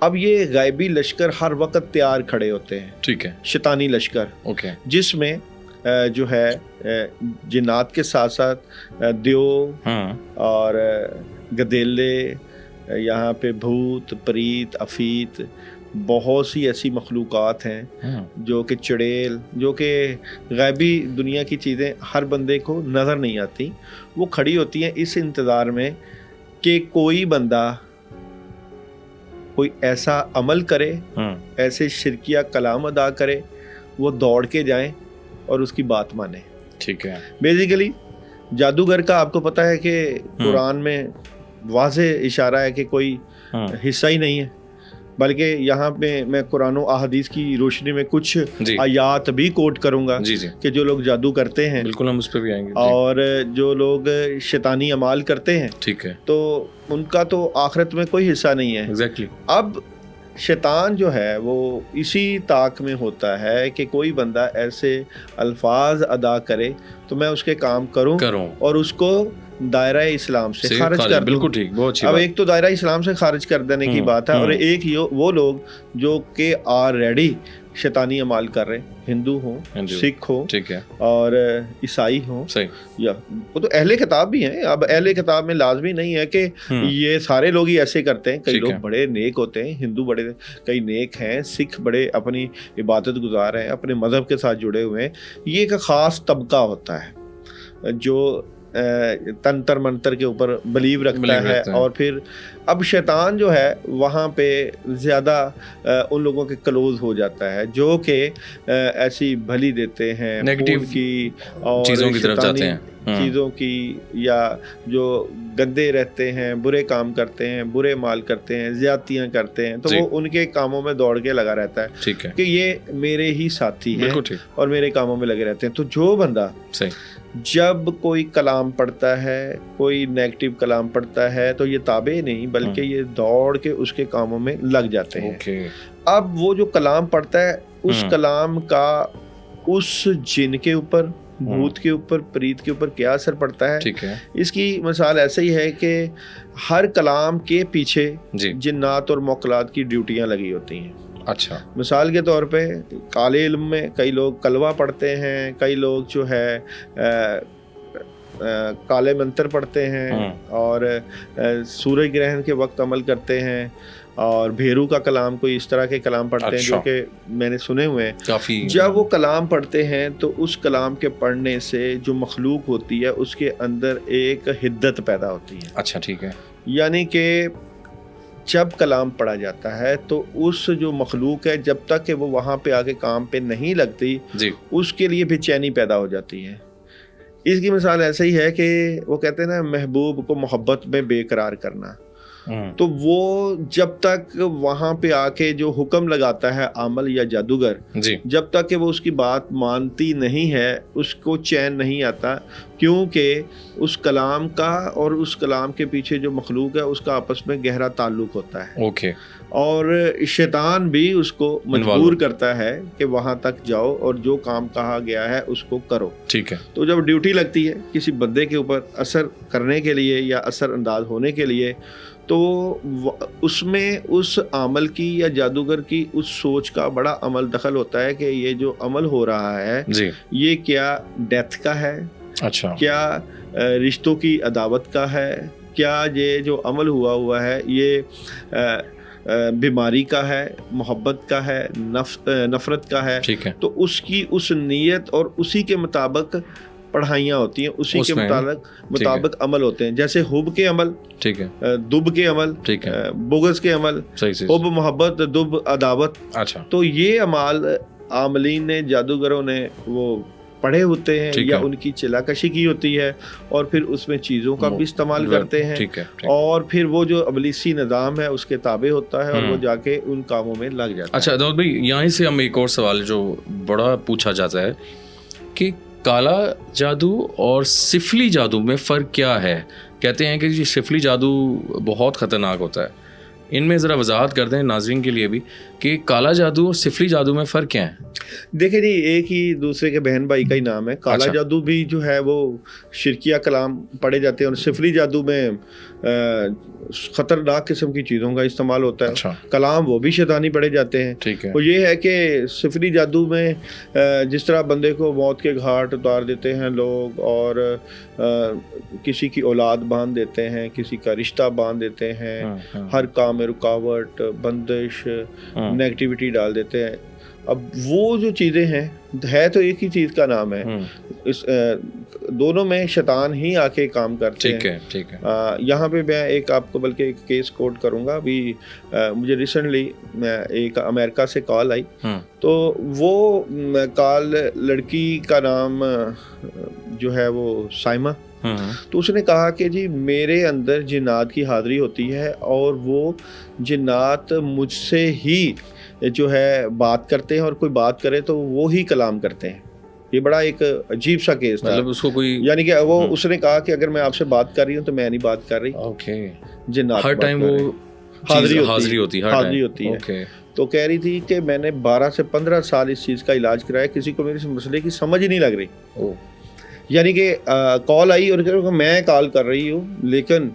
اب یہ غیبی لشکر ہر وقت تیار کھڑے ہوتے ہیں، ٹھیک ہے، شیطانی لشکر، اوکے، جس میں جو ہے جنات کے ساتھ ساتھ دیو ہاں، اور گدیلے، یہاں پہ بھوت پریت افیت، بہت سی ایسی مخلوقات ہیں ہاں، جو کہ چڑیل، جو کہ غیبی دنیا کی چیزیں ہر بندے کو نظر نہیں آتی، وہ کھڑی ہوتی ہیں اس انتظار میں کہ کوئی بندہ کوئی ایسا عمل کرے، ہاں، ایسے شرکیہ کلام ادا کرے، وہ دوڑ کے جائیں اور اس کی بات مانیں۔ ٹھیک ہے، بیسیکلی جادوگر کا آپ کو پتہ ہے کہ قرآن میں واضح اشارہ ہے کہ کوئی ہاں، حصہ ہی نہیں ہے، بلکہ یہاں پہ میں قرآن و احادیث کی روشنی میں کچھ جی آیات بھی کوٹ کروں گا جی جی، کہ جو لوگ جادو کرتے ہیں بالکل ہم اس پہ بھی آئیں گے، جی، اور جو لوگ شیطانی اعمال کرتے ہیں ٹھیک ہے، تو ان کا تو آخرت میں کوئی حصہ نہیں ہے۔ ایگزیکٹلی، اب شیطان جو ہے وہ اسی طاق میں ہوتا ہے کہ کوئی بندہ ایسے الفاظ ادا کرے تو میں اس کے کام کروں اور اس کو دائرہ اسلام سے خارج کر دوں۔ بالکل ٹھیک، بہت اچھی اب بات، ایک تو دائرہ اسلام سے خارج کر دینے کی بات ہے، اور ایک وہ لوگ جو کہ آلریڈی شیطانی اعمال کر رہے، ہندو ہوں، سکھ ہوں، ٹھیک ہے، اور عیسائی ہوں، صحیح، یا وہ تو اہل کتاب بھی ہیں۔ اب اہل کتاب میں لازمی نہیں ہے کہ یہ سارے لوگ ہی ایسے کرتے ہیں، کئی لوگ بڑے نیک ہوتے ہیں، ہندو بڑے کئی نیک ہیں، سکھ بڑے اپنی عبادت گزار ہیں، اپنے مذہب کے ساتھ جڑے ہوئے ہیں۔ یہ ایک خاص طبقہ ہوتا ہے جو تنتر منتر کے اوپر بلیو رکھتا ہے، اور پھر اب شیطان جو ہے وہاں پہ زیادہ ان لوگوں کے کلوز ہو جاتا ہے جو کہ ایسی بھلی دیتے ہیں نیگیٹو کی اور چیزوں کی طرف جاتے ہیں، چیزوں کی، یا جو گندے رہتے ہیں، برے کام کرتے ہیں، برے مال کرتے ہیں، زیادتیاں کرتے ہیں، تو وہ ان کے کاموں میں دوڑ کے لگا رہتا ہے، ٹھیک ہے، کہ یہ میرے ہی ساتھی ہیں بالکل ٹھیک، اور میرے کاموں میں لگے رہتے ہیں۔ تو جو بندہ صحیح، جب کوئی کلام پڑھتا ہے، کوئی نیگیٹو کلام پڑھتا ہے، تو یہ تابع نہیں بلکہ یہ دوڑ کے اس کے کاموں میں لگ جاتے ہیں۔ اوکے، اب وہ جو کلام پڑھتا ہے اس کلام کا اس جن کے اوپر، بھوت کے اوپر، پریت کے اوپر کیا اثر پڑتا ہے، ٹھیک ہے، اس کی مثال ایسے ہی ہے کہ ہر کلام کے پیچھے جی، جنات اور موکلات کی ڈیوٹیاں لگی ہوتی ہیں۔ اچھا، مثال کے طور پہ کالے علم میں کئی لوگ کلوہ پڑھتے ہیں، کئی لوگ جو ہے کالے منتر پڑھتے ہیں، اور سورج گرہن کے وقت عمل کرتے ہیں، اور بھیرو کا کلام، کوئی اس طرح کے کلام پڑھتے ہیں جو کہ میں نے سنے ہوئے ہیں کافی۔ جب وہ کلام پڑھتے ہیں تو اس کلام کے پڑھنے سے جو مخلوق ہوتی ہے اس کے اندر ایک حدت پیدا ہوتی ہے۔ اچھا، ٹھیک ہے، یعنی کہ جب کلام پڑھا جاتا ہے تو اس جو مخلوق ہے جب تک کہ وہ وہاں پہ آگے کام پہ نہیں لگتی، جی، اس کے لیے بے چینی پیدا ہو جاتی ہے۔ اس کی مثال ایسے ہی ہے کہ وہ کہتے ہیں نا، محبوب کو محبت میں بے قرار کرنا، تو وہ جب تک وہاں پہ آ کے جو حکم لگاتا ہے عامل یا جادوگر، جی، جب تک کہ وہ اس کی بات مانتی نہیں ہے اس کو چین نہیں آتا، کیونکہ اس کلام کا اور اس کلام کے پیچھے جو مخلوق ہے اس کا آپس میں گہرا تعلق ہوتا ہے، اوکے، اور شیطان بھی اس کو مجبور کرتا ہے کہ وہاں تک جاؤ اور جو کام کہا گیا ہے اس کو کرو۔ ٹھیک ہے، تو جب ڈیوٹی لگتی ہے کسی بندے کے اوپر اثر کرنے کے لیے یا اثر انداز ہونے کے لیے، تو اس میں اس عمل کی یا جادوگر کی اس سوچ کا بڑا عمل دخل ہوتا ہے کہ یہ جو عمل ہو رہا ہے جی، یہ کیا ڈیتھ کا ہے، اچھا، کیا رشتوں کی عداوت کا ہے، کیا یہ جو عمل ہوا ہے یہ بیماری کا ہے، محبت کا ہے، نفرت کا ہے۔ ٹھیک ہے، تو اس کی اس نیت اور اسی کے مطابق پڑھائیاں ہوتی ہیں، اسی کے مطابق عمل ہوتے ہیں، جیسے حب کے عمل، ٹھیک ہے، دب کے عمل، ٹھیک ہے، بغض کے عمل، صحیح، حب محبت، دب عداوت۔ اچھا، تو یہ اعمال عاملین نے، جادوگروں نے وہ پڑھے ہوتے ہیں یا ان کی چلا کشی کی ہوتی ہے، اور پھر اس میں چیزوں کا بھی استعمال کرتے ہیں، اور پھر وہ جو ابلیسی نظام ہے اس کے تابع ہوتا ہے اور وہ جا کے ان کاموں میں لگ جاتا ہے۔ اچھا داؤد بھائی، یہاں سے ہم ایک اور سوال جو بڑا پوچھا جاتا ہے کہ کالا جادو اور سفلی جادو میں فرق کیا ہے؟ کہتے ہیں کہ یہ سفلی جادو بہت خطرناک ہوتا ہے، ان میں ذرا وضاحت کر دیں ناظرین کے لیے بھی کہ کالا جادو اور سفلی جادو میں فرق کیا ہے؟ دیکھیں جی، ایک ہی دوسرے کے بہن بھائی کا ہی نام ہے. کالا جادو بھی جو ہے وہ شرکیہ کلام پڑھے جاتے ہیں، اور سفلی جادو میں خطرناک قسم کی چیزوں کا استعمال ہوتا ہے. کلام وہ بھی شیطانی پڑھے جاتے ہیں. وہ یہ ہے کہ سفلی جادو میں جس طرح بندے کو موت کے گھاٹ اتار دیتے ہیں لوگ، اور کسی کی اولاد باندھ دیتے ہیں، کسی کا رشتہ باندھ دیتے ہیں، ہر کام میں رکاوٹ، بندش، نیگیٹیوٹی ڈال دیتے ہیں. اب وہ جو چیزیں ہیں، ہے تو ایک ہی چیز کا نام ہے، اس دونوں میں شیطان ہی آ کے کام کرتے ہیں. ٹھیک ہے. یہاں پہ میں ایک آپ کو بلکہ ایک کیس کوٹ کروں گا. ابھی مجھے ریسنٹلی ایک امریکہ سے کال آئی، تو وہ کال لڑکی کا نام جو ہے وہ سائمہ. تو اس نے کہا کہ جی میرے اندر جنات کی حاضری ہوتی ہے، اور وہ جنات مجھ سے ہی جو ہے بات کرتے ہیں، اور کوئی بات کرے تو وہ ہی کلام کرتے ہیں. یہ بڑا ایک عجیب سا کیس تھا. اس کو کوئی یعنی کہ وہ اس نے کہا کہ اگر میں آپ سے بات کر رہی ہوں تو میں نہیں بات کر رہی، جنات ہر ٹائم وہ حاضری ہوتی ہے. تو کہہ رہی تھی کہ میں نے 12 سے 15 سال اس چیز کا علاج کرایا، کسی کو میرے اس مسئلے کی سمجھ ہی نہیں لگ رہی. یعنی کہ کال آئی اور میں کال کر رہی ہوں، لیکن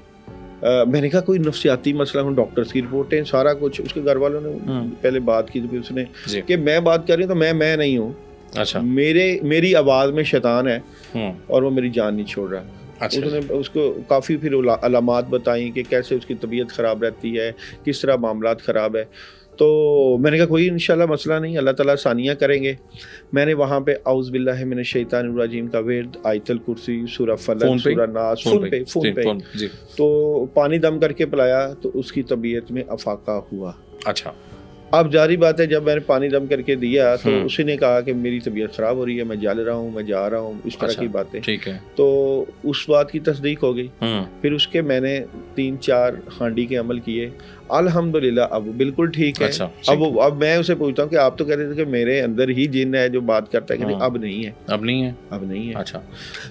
میں نے کہا کوئی نفسیاتی مسئلہ ہوں، ڈاکٹرز کی رپورٹیں سارا کچھ. اس کے گھر والوں نے پہلے بات کی، تو پھر اس نے کہ میں بات کر رہی ہوں تو میں نہیں ہوں. اچھا، میری آواز میں شیطان ہے اور وہ میری جان نہیں چھوڑ رہا. اس نے اس کو کافی پھر علامات بتائیں کہ کیسے اس کی طبیعت خراب رہتی ہے، کس طرح معاملات خراب ہے. تو میں نے کہا کوئی انشاءاللہ مسئلہ نہیں، اللہ تعالیٰ ثانیہ کریں گے. میں نے وہاں پہ اعوذ باللہ من الشیطان الرجیم کا ورد، آیت الکرسی، سورہ فلق، سورہ ناس، فون پہ تو پانی دم کر کے پلایا، تو اس کی طبیعت میں افاقہ ہوا. اچھا، اب جاری بات ہے، جب میں نے پانی دم کر کے دیا تو اسی نے کہا کہ میری طبیعت خراب ہو رہی ہے، میں جل رہا ہوں، میں جا رہا ہوں، اس طرح کی باتیں. ٹھیک ہے. تو اس بات کی تصدیق ہو گئی. پھر اس کے میں نے 3-4 ہانڈی کے عمل کیے، الحمدللہ اب بالکل ٹھیک ہے. اب میں اسے پوچھتا ہوں کہ آپ تو کہہ رہے تھے کہ میرے اندر ہی جن ہے جو بات کرتا ہے، کہ اب نہیں ہے. اچھا،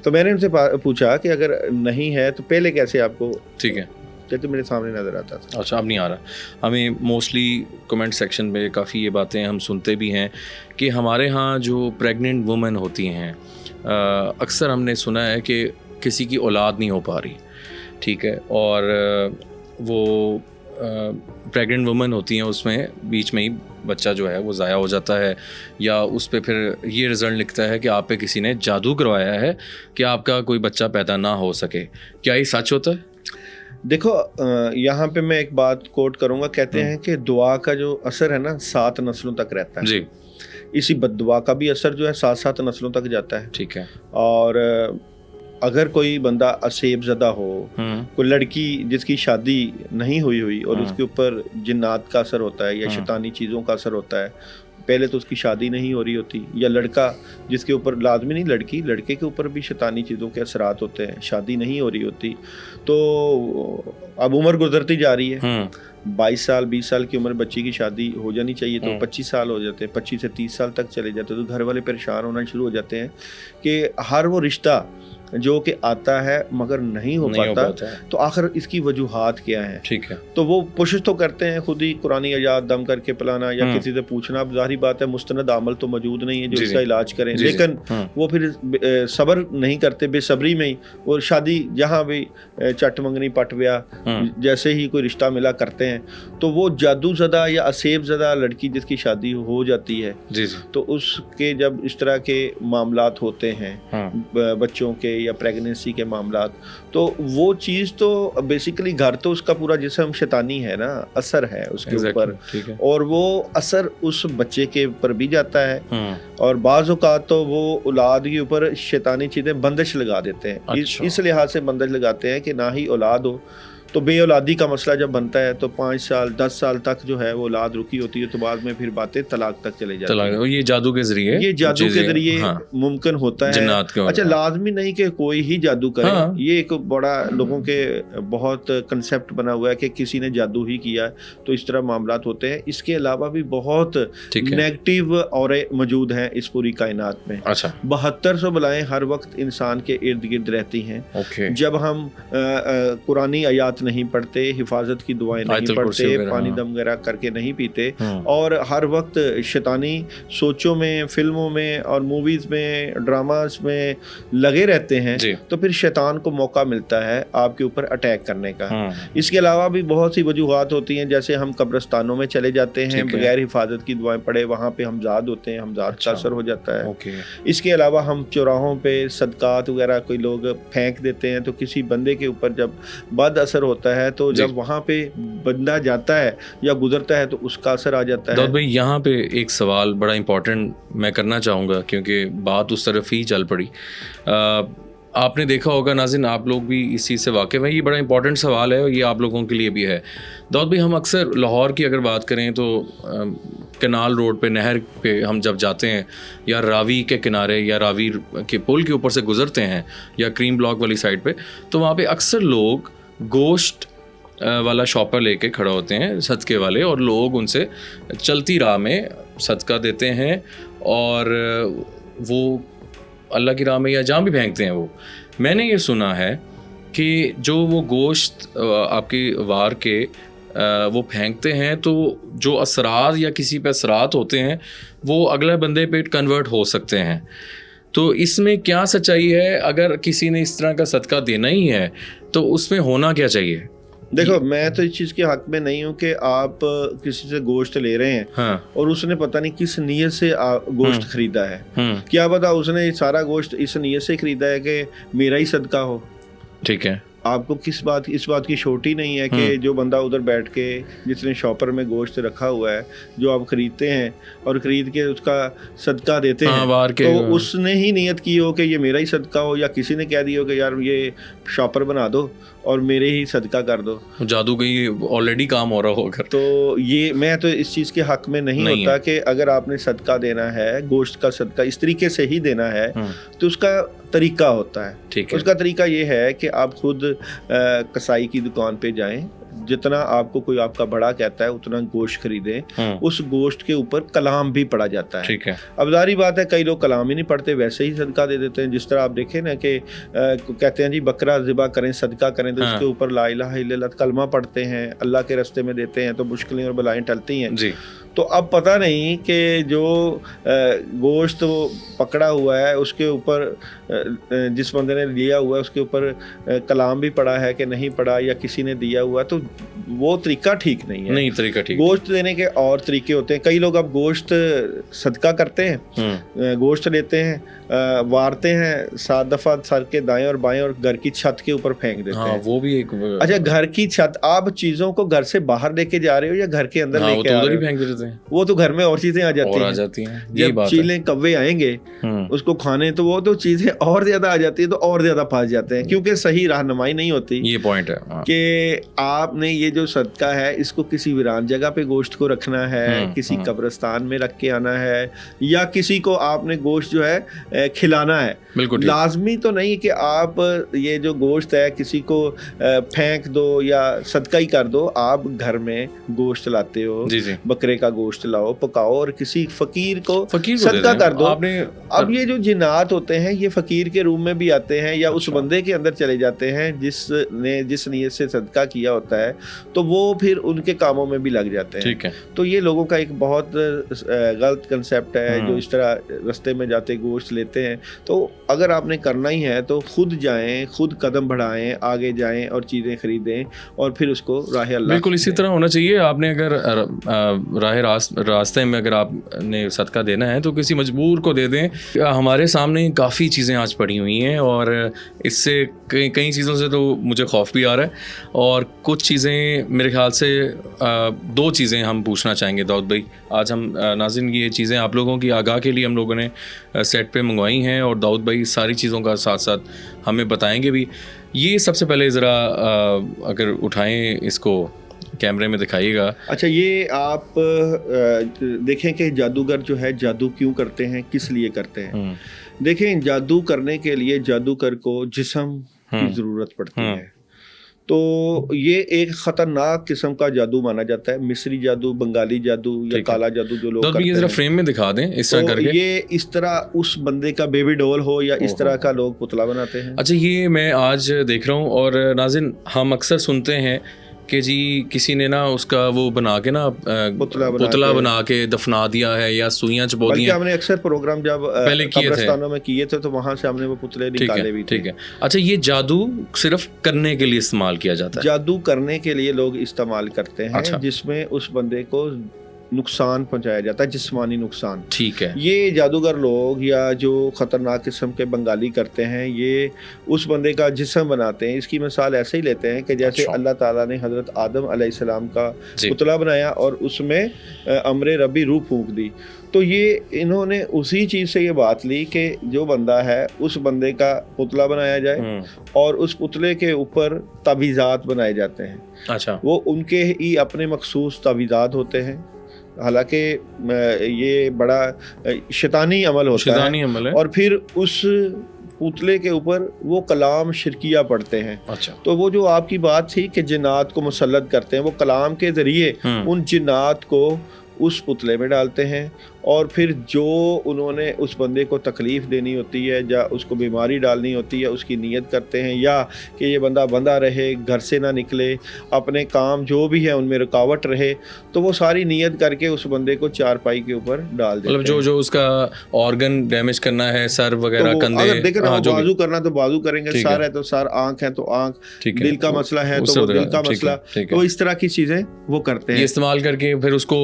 تو میں نے ان سے پوچھا کہ اگر نہیں ہے تو پہلے کیسے آپ کو ٹھیک ہے تو میرے سامنے نظر آتا تھا. اچھا، اب نہیں آ رہا. ہمیں موسٹلی کمنٹ سیکشن میں کافی یہ باتیں ہم سنتے بھی ہیں کہ ہمارے ہاں جو پریگننٹ وومن ہوتی ہیں، اکثر ہم نے سنا ہے کہ کسی کی اولاد نہیں ہو پا رہی. ٹھیک ہے، اور وہ پریگننٹ وومن ہوتی ہیں، اس میں بیچ میں ہی بچہ جو ہے وہ ضائع ہو جاتا ہے، یا اس پہ پھر یہ رزلٹ لکھتا ہے کہ آپ پہ کسی نے جادو کروایا ہے کہ آپ کا کوئی بچہ پیدا نہ ہو سکے. کیا یہ سچ ہوتا ہے؟ دیکھو یہاں پہ میں ایک بات کوٹ کروں گا. کہتے ہیں کہ دعا کا جو اثر ہے نا 7 نسلوں تک رہتا ہے. جی. اسی بد دعا کا بھی اثر جو ہے 7 نسلوں تک جاتا ہے. ٹھیک ہے. اور اگر کوئی بندہ اسیب زدہ ہو، کوئی لڑکی جس کی شادی نہیں ہوئی اور اس کے اوپر جنات کا اثر ہوتا ہے یا شیطانی چیزوں کا اثر ہوتا ہے، پہلے تو اس کی شادی نہیں ہو رہی ہوتی، یا لڑکا جس کے اوپر، لازمی نہیں لڑکے کے اوپر بھی شیطانی چیزوں کے اثرات ہوتے ہیں، شادی نہیں ہو رہی ہوتی، تو اب عمر گزرتی جا رہی ہے. 22 سال 20 سال کی عمر بچی کی شادی ہو جانی چاہیے، تو 25 سال ہو جاتے ہیں، 25 سے 30 سال تک چلے جاتے ہیں. تو گھر والے پریشان ہونا شروع ہو جاتے ہیں کہ ہر وہ رشتہ جو کہ آتا ہے مگر نہیں ہو پاتا، تو آخر اس کی وجوہات کیا ہیں. ٹھیک ہے. تو وہ کوشش تو کرتے ہیں خود ہی قرآنی آیات دم کر کے پلانا یا کسی سے پوچھنا. اب ظاہری بات ہے مستند عمل تو موجود نہیں ہے جو اس کا علاج کریں، لیکن وہ پھر صبر نہیں کرتے، بے صبری میں ہی وہ شادی جہاں بھی چٹ منگنی پٹ گیا جیسے ہی کوئی رشتہ ملا کرتے ہیں. تو وہ جادو زدہ یا اسیب زدہ لڑکی جس کی شادی ہو جاتی ہے، تو اس کے جب اس طرح کے معاملات ہوتے ہیں بچوں کے یا پریگننسی کے معاملات، تو وہ چیز تو بیسیکلی گھر تو اس کا پورا جسم شیطانی ہے نا، اثر ہے اس کے اوپر، اور وہ اثر اس بچے کے اوپر بھی جاتا ہے. اور بعض اوقات تو وہ اولاد کے اوپر شیطانی چیزیں بندش لگا دیتے ہیں. اس لحاظ سے بندش لگاتے ہیں کہ نہ ہی اولاد ہو. تو بے اولادی کا مسئلہ جب بنتا ہے تو 5 سال 10 سال تک جو ہے وہ اولاد رکی ہوتی ہے، تو بعد میں پھر باتیں طلاق تک چلے جاتی ہیں. یہ جادو کے ذریعے ممکن ہوتا ہے. اچھا، لازمی نہیں کہ کوئی ہی جادو کرے. یہ ایک بڑا لوگوں کے بہت کنسیپٹ بنا ہوا ہے کہ کسی نے جادو ہی کیا تو اس طرح معاملات ہوتے ہیں. اس کے علاوہ بھی بہت نیگیٹو اورے موجود ہیں اس پوری کائنات میں. 7200 بلائیں ہر وقت انسان کے ارد گرد رہتی ہیں. جب ہم قرآنی آیات نہیں پڑھتے, حفاظت کی دعائیں نہیں پڑھتے, پانی دم وغیرہ کر کے نہیں پیتے, اور ہر وقت شیطانی سوچوں میں, فلموں میں اور موویز میں, ڈراماز میں لگے رہتے ہیں, تو پھر شیطان کو موقع ملتا ہے آپ کے اوپر اٹیک کرنے کا. اس کے علاوہ بھی بہت سی وجوہات ہوتی ہیں, جیسے ہم قبرستانوں میں چلے جاتے ہیں بغیر حفاظت کی دعائیں پڑھے, وہاں پہ ہمزاد ہوتے ہیں, ہمزاد کا اثر ہو جاتا ہے. اس کے علاوہ ہم چوراہوں پہ صدقات وغیرہ کوئی لوگ پھینک دیتے ہیں, تو کسی بندے کے اوپر جب بد اثر ہوتا ہے تو جب وہاں پہ بندہ جاتا ہے یا گزرتا ہے تو اس کا اثر آ جاتا ہے. داؤد بھائی یہاں پہ ایک سوال بڑا امپورٹنٹ میں کرنا چاہوں گا, کیونکہ بات اس طرف ہی چل پڑی. آپ نے دیکھا ہوگا ناظرین, آپ لوگ بھی اس چیز سے واقف ہیں, یہ بڑا امپورٹنٹ سوال ہے اور یہ آپ لوگوں کے لیے بھی ہے. داؤد بھائی ہم اکثر لاہور کی اگر بات کریں تو کنال روڈ پہ, نہر پہ ہم جب جاتے ہیں یا راوی کے کنارے یا راوی کے پل کے اوپر سے گزرتے ہیں یا کریم بلاک والی سائڈ پہ, تو وہاں پہ اکثر لوگ گوشت والا شاپر لے کے کھڑا ہوتے ہیں, صدقے والے, اور لوگ ان سے چلتی راہ میں صدقہ دیتے ہیں اور وہ اللہ کی راہ میں یا جہاں بھی پھینکتے ہیں. وہ میں نے یہ سنا ہے کہ جو وہ گوشت آپ کی وار کے وہ پھینکتے ہیں تو جو اثرات یا کسی پہ اثرات ہوتے ہیں وہ اگلے بندے پہ کنورٹ ہو سکتے ہیں. تو اس میں کیا سچائی ہے؟ اگر کسی نے اس طرح کا صدقہ دینا ہی ہے تو اس میں ہونا کیا چاہیے؟ دیکھو میں تو اس چیز کے حق میں نہیں ہوں کہ آپ کسی سے گوشت لے رہے ہیں اور اس نے پتہ نہیں کس نیت سے گوشت خریدا ہے. کیا پتا اس نے سارا گوشت اس نیت سے خریدا ہے کہ میرا ہی صدقہ ہو. ٹھیک ہے, آپ کو اس بات کی شورٹی نہیں ہے کہ جو بندہ ادھر بیٹھ کے جس نے شاپر میں گوشت رکھا ہوا ہے جو آپ خریدتے ہیں اور خرید کے اس کا صدقہ دیتے ہیں, تو اس نے ہی نیت کی ہو کہ یہ میرا ہی صدقہ ہو, یا کسی نے کہہ دیا ہو کہ یار یہ شاپر بنا دو اور میرے ہی صدقہ کر دو. جادو کا یہ آلریڈی کام ہو رہا ہوگا. تو یہ میں تو اس چیز کے حق میں نہیں ہوتا کہ اگر آپ نے صدقہ دینا ہے, گوشت کا صدقہ اس طریقے سے ہی دینا ہے, تو اس کا طریقہ ہوتا ہے. اس کا طریقہ یہ ہے کہ آپ خود کسائی کی دکان پہ جائیں, جتنا آپ کو کوئی آپ کا بڑا کہتا ہے اتنا گوشت خریدیں. اس گوشت کے اوپر کلام بھی پڑا جاتا ہے. اب ظاہری بات ہے کئی لوگ کلام ہی نہیں پڑھتے, ویسے ہی صدقہ دے دیتے ہیں. جس طرح آپ دیکھیں نا کہ کہتے ہیں جی بکرا ذبح کریں, صدقہ کریں, تو اس کے اوپر لا الہ الا اللہ کلمہ پڑھتے ہیں, اللہ کے راستے میں دیتے ہیں تو مشکلیں اور بلائیں ٹلتی ہیں. تو اب پتہ نہیں کہ جو گوشت وہ پکڑا ہوا ہے اس کے اوپر جس بندے نے لیا ہوا ہے اس کے اوپر کلام بھی پڑا ہے کہ نہیں پڑا, یا کسی نے دیا ہوا, تو وہ طریقہ ٹھیک نہیں ہے. نہیں طریقہ ٹھیک. گوشت دینے کے اور طریقے ہوتے ہیں. کئی لوگ اب گوشت صدقہ کرتے ہیں, گوشت لیتے ہیں, وارتے ہیں 7 دفعہ سر کے دائیں اور بائیں اور گھر کی چھت کے اوپر پھینک دیتے ہیں. وہ بھی ایک اچھا گھر کی چھت, آپ چیزوں کو گھر سے باہر لے کے جا رہے ہو یا گھر کے اندر لے کے آ رہے ہو؟ وہ تو گھر میں اور چیزیں آ جاتی ہیں. جب چیلیں کوے آئیں گے اس کو کھانے تو وہ تو چیزیں اور زیادہ آ جاتی ہیں, تو اور زیادہ پھنس جاتے ہیں, کیونکہ صحیح رہنمائی نہیں ہوتی. یہ پوائنٹ ہے کہ آپ نے یہ جو صدقہ ہے اس کو کسی ویران جگہ پہ گوشت کو رکھنا ہے, کسی قبرستان میں رکھ کے آنا ہے, یا کسی کو آپ نے گوشت جو ہے کھلانا ہے. لازمی تو نہیں کہ آپ یہ جو گوشت ہے کسی کو پھینک دو یا صدقہ ہی کر دو. آپ گھر میں گوشت لاتے ہو, بکرے کا گوشت لاؤ, پکاؤ اور کسی فقیر کو صدقہ کر دو. اب یہ جو جنات ہوتے ہیں یہ فقیر کے روم میں بھی آتے ہیں یا اس بندے کے اندر چلے جاتے ہیں جس نے جس نیت سے صدقہ کیا ہوتا ہے, تو وہ پھر ان کے کاموں میں بھی لگ جاتے ہیں. تو یہ لوگوں کا ایک بہت غلط کنسیپٹ ہے جو اس طرح رستے میں جاتے گوشت لیتے ہیں. تو اگر آپ نے کرنا ہی ہے تو خود جائیں, خود قدم بڑھائیں, آگے جائیں اور چیزیں خریدیں اور پھر اس کو راہ اللہ. بالکل اسی طرح ہونا چاہیے. آپ نے اگر راہ راستے میں اگر آپ نے صدقہ دینا ہے تو کسی مجبور کو دے دیں. ہمارے سامنے کافی چیزیں آج پڑی ہوئی ہیں اور اس سے کئی چیزوں سے تو مجھے خوف بھی آ رہا ہے, اور کچھ چیزیں میرے خیال سے 2 چیزیں ہم پوچھنا چاہیں گے داؤد بھائی. آج ہم ناظرین یہ چیزیں آپ لوگوں کی آگاہ کے لیے ہم لوگوں نے سیٹ پہ منگوائی ہیں, اور داؤد بھائی ساری چیزوں کا ساتھ ساتھ ہمیں بتائیں گے بھی. یہ سب سے پہلے ذرا اگر اٹھائیں اس کو کیمرے میں دکھائیے گا. اچھا یہ آپ دیکھیں کہ جادوگر جو ہے جادو کیوں کرتے ہیں, کس لیے کرتے ہیں. دیکھیں جادو کرنے کے لیے جادوگر کو جسم کی ضرورت پڑتی ہے. تو یہ ایک خطرناک قسم کا جادو مانا جاتا ہے، مصری جادو، بنگالی جادو یا کالا جادو جو لوگ کرتے ہیں. یہ ذرا فریم میں دکھا دیں اس طرح کر کے. یہ اس طرح اس بندے کا بیبی ڈول ہو یا اس طرح کا لوگ پتلا بناتے ہیں. اچھا، یہ میں آج دیکھ رہا ہوں اور ناظرین ہم اکثر سنتے ہیں کہ جی کسی نے نا اس کا وہ بنا کے نا پتلا بنا کے دفنا دیا ہے یا سوئیاں چبو دی ہیں. ہم نے اکثر پروگرام جب قبرستانوں میں کیے تھے تو وہاں سے ہم نے وہ پتلے نکالے بھی تھے. ٹھیک ہے. اچھا، یہ جادو صرف کرنے کے لیے استعمال کیا جاتا ہے؟ جادو کرنے کے لیے لوگ استعمال کرتے ہیں جس میں اس بندے کو نقصان پہنچایا جاتا ہے، جسمانی نقصان. ٹھیک ہے. یہ جادوگر لوگ یا جو خطرناک قسم کے بنگالی کرتے ہیں یہ اس بندے کا جسم بناتے ہیں. اس کی مثال ایسے ہی لیتے ہیں کہ جیسے اللہ تعالیٰ نے حضرت آدم علیہ السلام کا پتلا بنایا اور اس میں امر ربی روح پھونک دی. تو یہ انہوں نے اسی چیز سے یہ بات لی کہ جو بندہ ہے اس بندے کا پتلا بنایا جائے اور اس پتلے کے اوپر تعویذات بنائے جاتے ہیں. اچھا، وہ ان کے ہی اپنے مخصوص تعویذات ہوتے ہیں. حالانکہ یہ بڑا شیطانی عمل ہوتا ہے اور پھر اس پتلے کے اوپر وہ کلام شرکیہ پڑھتے ہیں. تو وہ جو آپ کی بات تھی کہ جنات کو مسلط کرتے ہیں، وہ کلام کے ذریعے ان جنات کو اس پتلے میں ڈالتے ہیں اور پھر جو انہوں نے اس بندے کو تکلیف دینی ہوتی ہے یا اس کو بیماری ڈالنی ہوتی ہے اس کی نیت کرتے ہیں، یا کہ یہ بندہ بندہ رہے، گھر سے نہ نکلے، اپنے کام جو بھی ہے ان میں رکاوٹ رہے، تو وہ ساری نیت کر کے اس بندے کو چارپائی کے اوپر ڈال دیتے ہیں. مطلب جو اس کا آرگن ڈیمیج کرنا ہے، سر وغیرہ، کندھے، اگر دیکھ رہا بازو کرنا تو بازو کریں گے، سر ہے تو سر، آنکھ ہے تو آنکھ، دل کا مسئلہ ہے تو وہ دل کا مسئلہ. تو اس طرح کی چیزیں وہ کرتے ہیں، یہ استعمال کر کے پھر اس کو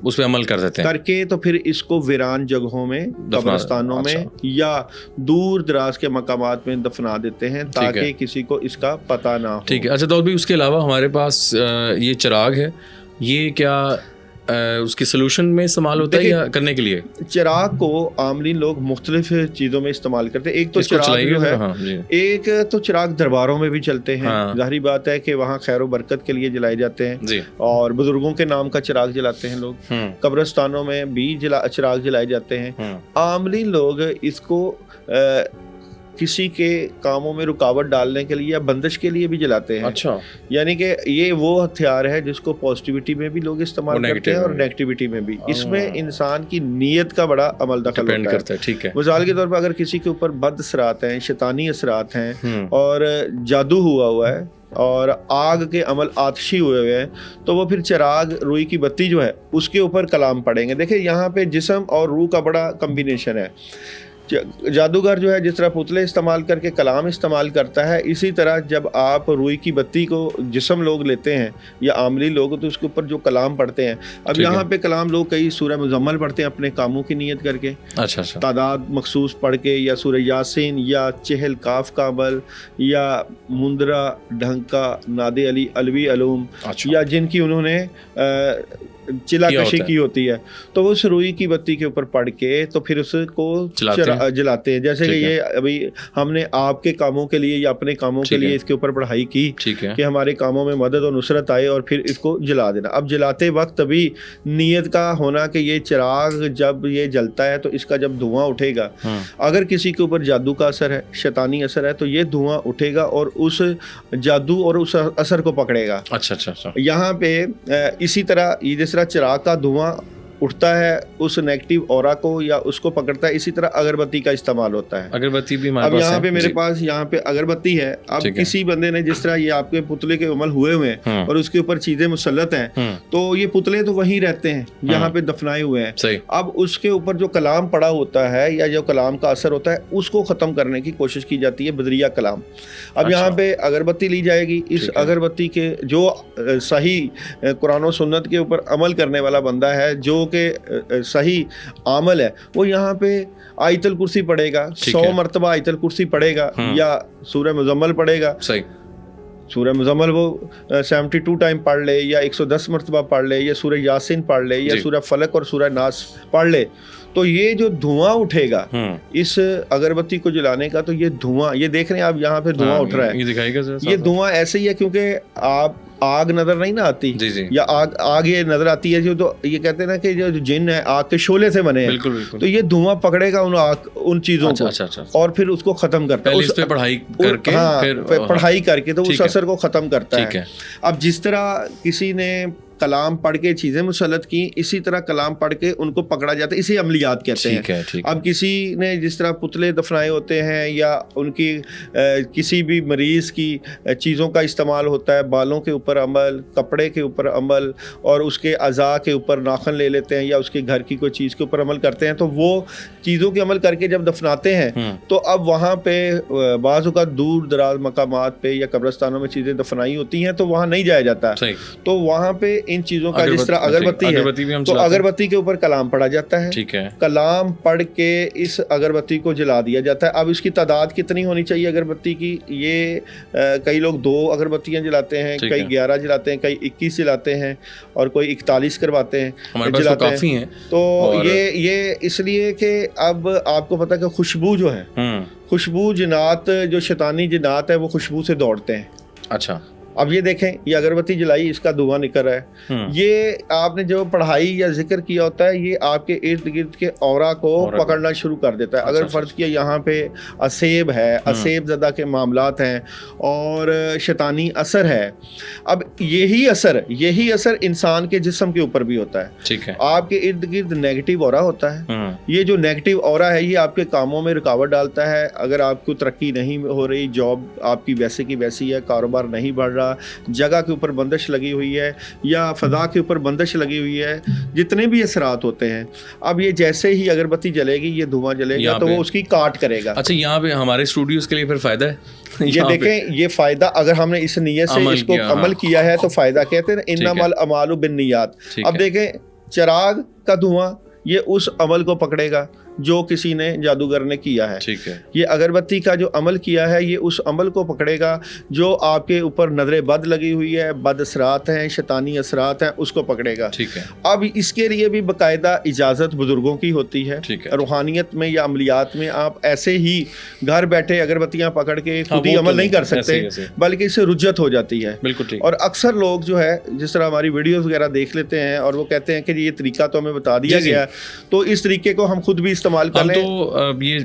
اس پہ عمل کر دیتے ہیں، کر کے تو پھر اس کو ویران جگہوں میں، قبرستانوں میں یا دور دراز کے مقامات میں دفنا دیتے ہیں تاکہ کسی کو اس کا پتہ نہ ہو. ٹھیک ہے. اچھا داؤد بھائی، اس کے علاوہ ہمارے پاس یہ چراغ ہے، یہ کیا اس کی سلوشن میں استعمال ہوتا ہے یا کرنے کے لیے؟ چراغ کو عاملین لوگ مختلف چیزوں میں استعمال کرتے ہیں. ایک تو چراغ جو ہے، ایک تو چراغ درباروں میں بھی چلتے ہیں، ظاہری بات ہے کہ وہاں خیر و برکت کے لیے جلائے جاتے ہیں اور بزرگوں کے نام کا چراغ جلاتے ہیں لوگ. قبرستانوں میں بھی چراغ جلائے جاتے ہیں. عاملین لوگ اس کو کسی کے کاموں میں رکاوٹ ڈالنے کے لیے یا بندش کے لیے بھی جلاتے ہیں. اچھا، یعنی کہ یہ وہ ہتھیار ہے جس کو پازیٹیوٹی میں بھی لوگ استعمال کرتے ہیں اور نیگیٹیوٹی میں بھی. اس میں انسان کی نیت کا بڑا عمل دخل ہوتا ہے. ٹھیک ہے. مثال کے طور پر اگر کسی کے اوپر بد اثرات ہیں، شیطانی اثرات ہیں اور جادو ہوا ہے اور آگ کے عمل آتشی ہوئے ہیں، تو وہ پھر چراغ روئی کی بتی جو ہے اس کے اوپر کلام پڑھیں گے. دیکھیں یہاں پہ جسم اور روح کا بڑا کمبینیشن ہے. جادوگر جو ہے جس طرح پتلے استعمال کر کے کلام استعمال کرتا ہے، اسی طرح جب آپ روئی کی بتی کو جسم لوگ لیتے ہیں یا عاملی لوگ تو اس کے اوپر جو کلام پڑھتے ہیں. اب یہاں پہ کلام لوگ کئی سورہ مزمل پڑھتے ہیں اپنے کاموں کی نیت کر کے، تعداد مخصوص پڑھ کے، یا سورہ یاسین یا چہل کاف کا عمل یا مندرا ڈھنکا نادے علی علوی علوم یا جن کی انہوں نے چلا کشی کی ہوتی ہے، تو وہ روئی کی بتی کے اوپر پڑھ کے تو پھر اس کو جلاتے ہیں. جیسے کہ یہ ابھی ہم نے آپ کے کاموں کے لیے یا اپنے کاموں کے لیے اس کے اوپر پڑھائی کی کہ ہمارے کاموں میں مدد اور نصرت آئے اور پھر اس کو جلا دینا. اب جلاتے وقت بھی نیت کا ہونا کہ یہ چراغ جب یہ جلتا ہے تو اس کا جب دھواں اٹھے گا، اگر کسی کے اوپر جادو کا اثر ہے، شیطانی اثر ہے، تو یہ دھواں اٹھے گا اور اس جادو اور اس اثر کو پکڑے گا. اچھا. یہاں پہ اسی طرح جس طرح چراغ کا دھواں اٹھتا ہے اس نیگیٹو اورا کو یا اس کو پکڑتا ہے، اسی طرح اگربتی کا استعمال ہوتا ہے. اگربتی بھی اب یہاں پہ میرے پاس یہاں پہ اگربتی ہے. اب کسی بندے نے جس طرح یہ آپ کے پتلے کے عمل ہوئے ہیں اور اس کے اوپر چیزیں مسلط ہیں، تو یہ پتلے تو وہیں رہتے ہیں، یہاں پہ دفنائے ہوئے ہیں. اب اس کے اوپر جو کلام پڑا ہوتا ہے یا جو کلام کا اثر ہوتا ہے اس کو ختم کرنے کی کوشش کی جاتی ہے، بدریہ کلام. اب یہاں پہ اگربتی لی جائے گی. اس اگربتی کے جو صحیح قرآن و سنت کے اوپر عمل کرنے والا بندہ ہے، جو کہ صحیح عمل ہے، وہ یہاں پہ آیت الکرسی پڑھے گا، 100 مرتبہ آیت الکرسی پڑھے گا یا سورہ مزمل پڑھے گا. سورہ مزمل وہ 72 ٹائم پڑھ لے یا 110 مرتبہ پڑھ لے یا سورہ یاسین پڑھ لے یا سورہ فلق اور سورہ ناس پڑھ لے، تو یہ جو دھواں اٹھے گا اس اگربتی کو جلانے کا، تو یہ دھواں، یہ دیکھ رہے ہیں آپ یہاں پہ دھواں اٹھ رہا ہے، یہ دکھائے گا یہ دھواں ایسے ہی ہے کیونکہ آپ آگ نظر نہیں نہ آتی، جی یا آگ یہ نظر آتی ہے جو، تو یہ کہتے ہیں نا کہ جو جن ہے آگ کے شعلے سے بنے ہیں، بالکل تو یہ دھواں پکڑے گا ان چیزوں کو اور پھر اس کو ختم کرتا ہے، اس پہ پڑھائی کر کے، پڑھائی کر کے تو اس اثر کو ختم کرتا ہے۔ اب جس طرح کسی نے کلام پڑھ کے چیزیں مسلط کی، اسی طرح کلام پڑھ کے ان کو پکڑا جاتا ہے، اسی عملیات کہتے ہیں۔ اب کسی نے جس طرح پتلے دفنائے ہوتے ہیں، یا ان کی کسی بھی مریض کی چیزوں کا استعمال ہوتا ہے، بالوں کے اوپر عمل، کپڑے کے اوپر عمل، اور اس کے اعضاء کے اوپر ناخن لے لیتے ہیں، یا اس کے گھر کی کوئی چیز کے اوپر عمل کرتے ہیں، تو وہ چیزوں کے عمل کر کے جب دفناتے ہیں تو اب وہاں پہ بعض اوقات دور دراز مقامات پہ یا قبرستانوں میں چیزیں دفنائی ہوتی ہیں تو وہاں نہیں جایا جاتا، تو وہاں پہ ان چیزوں کا، جس طرح اگربتی ہے تو اگربتی کے اوپر کلام پڑھا جاتا ہے، کلام پڑھ کے اس اگربتی کو جلا دیا جاتا ہے۔ اب اس کی تعداد کتنی ہونی چاہیے اگربتی کی، یہ کئی لوگ 2 اگربتیاں جلاتے ہیں، کئی 11 جلاتے ہیں، کئی 21 جلاتے ہیں، اور کوئی 41 کرواتے ہیں، جلاتے ہیں۔ تو یہ اس لیے کہ اب آپ کو پتا کہ خوشبو جو ہے، خوشبو جنات، جو شیطانی جنات ہے وہ خوشبو سے دوڑتے ہیں۔ اچھا، اب یہ دیکھیں، یہ اگربتی جلائی، اس کا دھواں نکل رہا ہے، یہ آپ نے جو پڑھائی یا ذکر کیا ہوتا ہے یہ آپ کے ارد گرد کے اورا کو پکڑنا شروع کر دیتا ہے۔ اگر فرض کیا یہاں پہ اسیب ہے، اسیب زدہ کے معاملات ہیں اور شیطانی اثر ہے، اب یہی اثر انسان کے جسم کے اوپر بھی ہوتا ہے۔ ٹھیک ہے، آپ کے ارد گرد نیگیٹو اورا ہوتا ہے، یہ جو نیگیٹو اورا ہے یہ آپ کے کاموں میں رکاوٹ ڈالتا ہے۔ اگر آپ کو ترقی نہیں ہو رہی، جاب آپ کی ویسے کی ویسی ہے، کاروبار نہیں بڑھ رہا، جگہ کے اوپر بندش لگی ہوئی ہے، یا فضا کے اوپر بندش لگی ہوئی ہے، جتنے بھی اثرات ہوتے ہیں، اب یہ جیسے ہی اگربتی جلے گی، یہ دھواں جلے گا تو وہ اس کی کاٹ کرے گا۔ اچھا، یہاں پہ ہمارے اسٹوڈیوز کے لیے پھر فائدہ ہے، یہ دیکھیں، یہ فائدہ اگر ہم نے اس نیت سے اس کو عمل کیا ہے تو فائدہ، کہتے ہیں انما الاعمال بالنیات۔ اب دیکھیں، چراغ کا دھواں یہ اس عمل کو پکڑے گا جو کسی نے جادوگر نے کیا ہے، یہ اگربتی کا جو عمل کیا ہے یہ اس عمل کو پکڑے گا جو آپ کے اوپر نظر بد لگی ہوئی ہے، بد اثرات ہیں، شیطانی اثرات ہیں، اس کو پکڑے گا۔ اب اس کے لیے بھی باقاعدہ اجازت بزرگوں کی ہوتی ہے۔ روحانیت میں یا عملیات میں آپ ایسے ہی گھر بیٹھے اگربتیاں پکڑ کے خود ہی عمل نہیں کر سکتے، بلکہ اس سے رجت ہو جاتی ہے۔ اور اکثر لوگ جو ہے جس طرح ہماری ویڈیوز وغیرہ دیکھ لیتے ہیں اور وہ کہتے ہیں کہ یہ طریقہ تو ہمیں بتا دیا گیا، تو اس طریقے کو ہم خود بھی استعمال کر لیں۔ تو یہ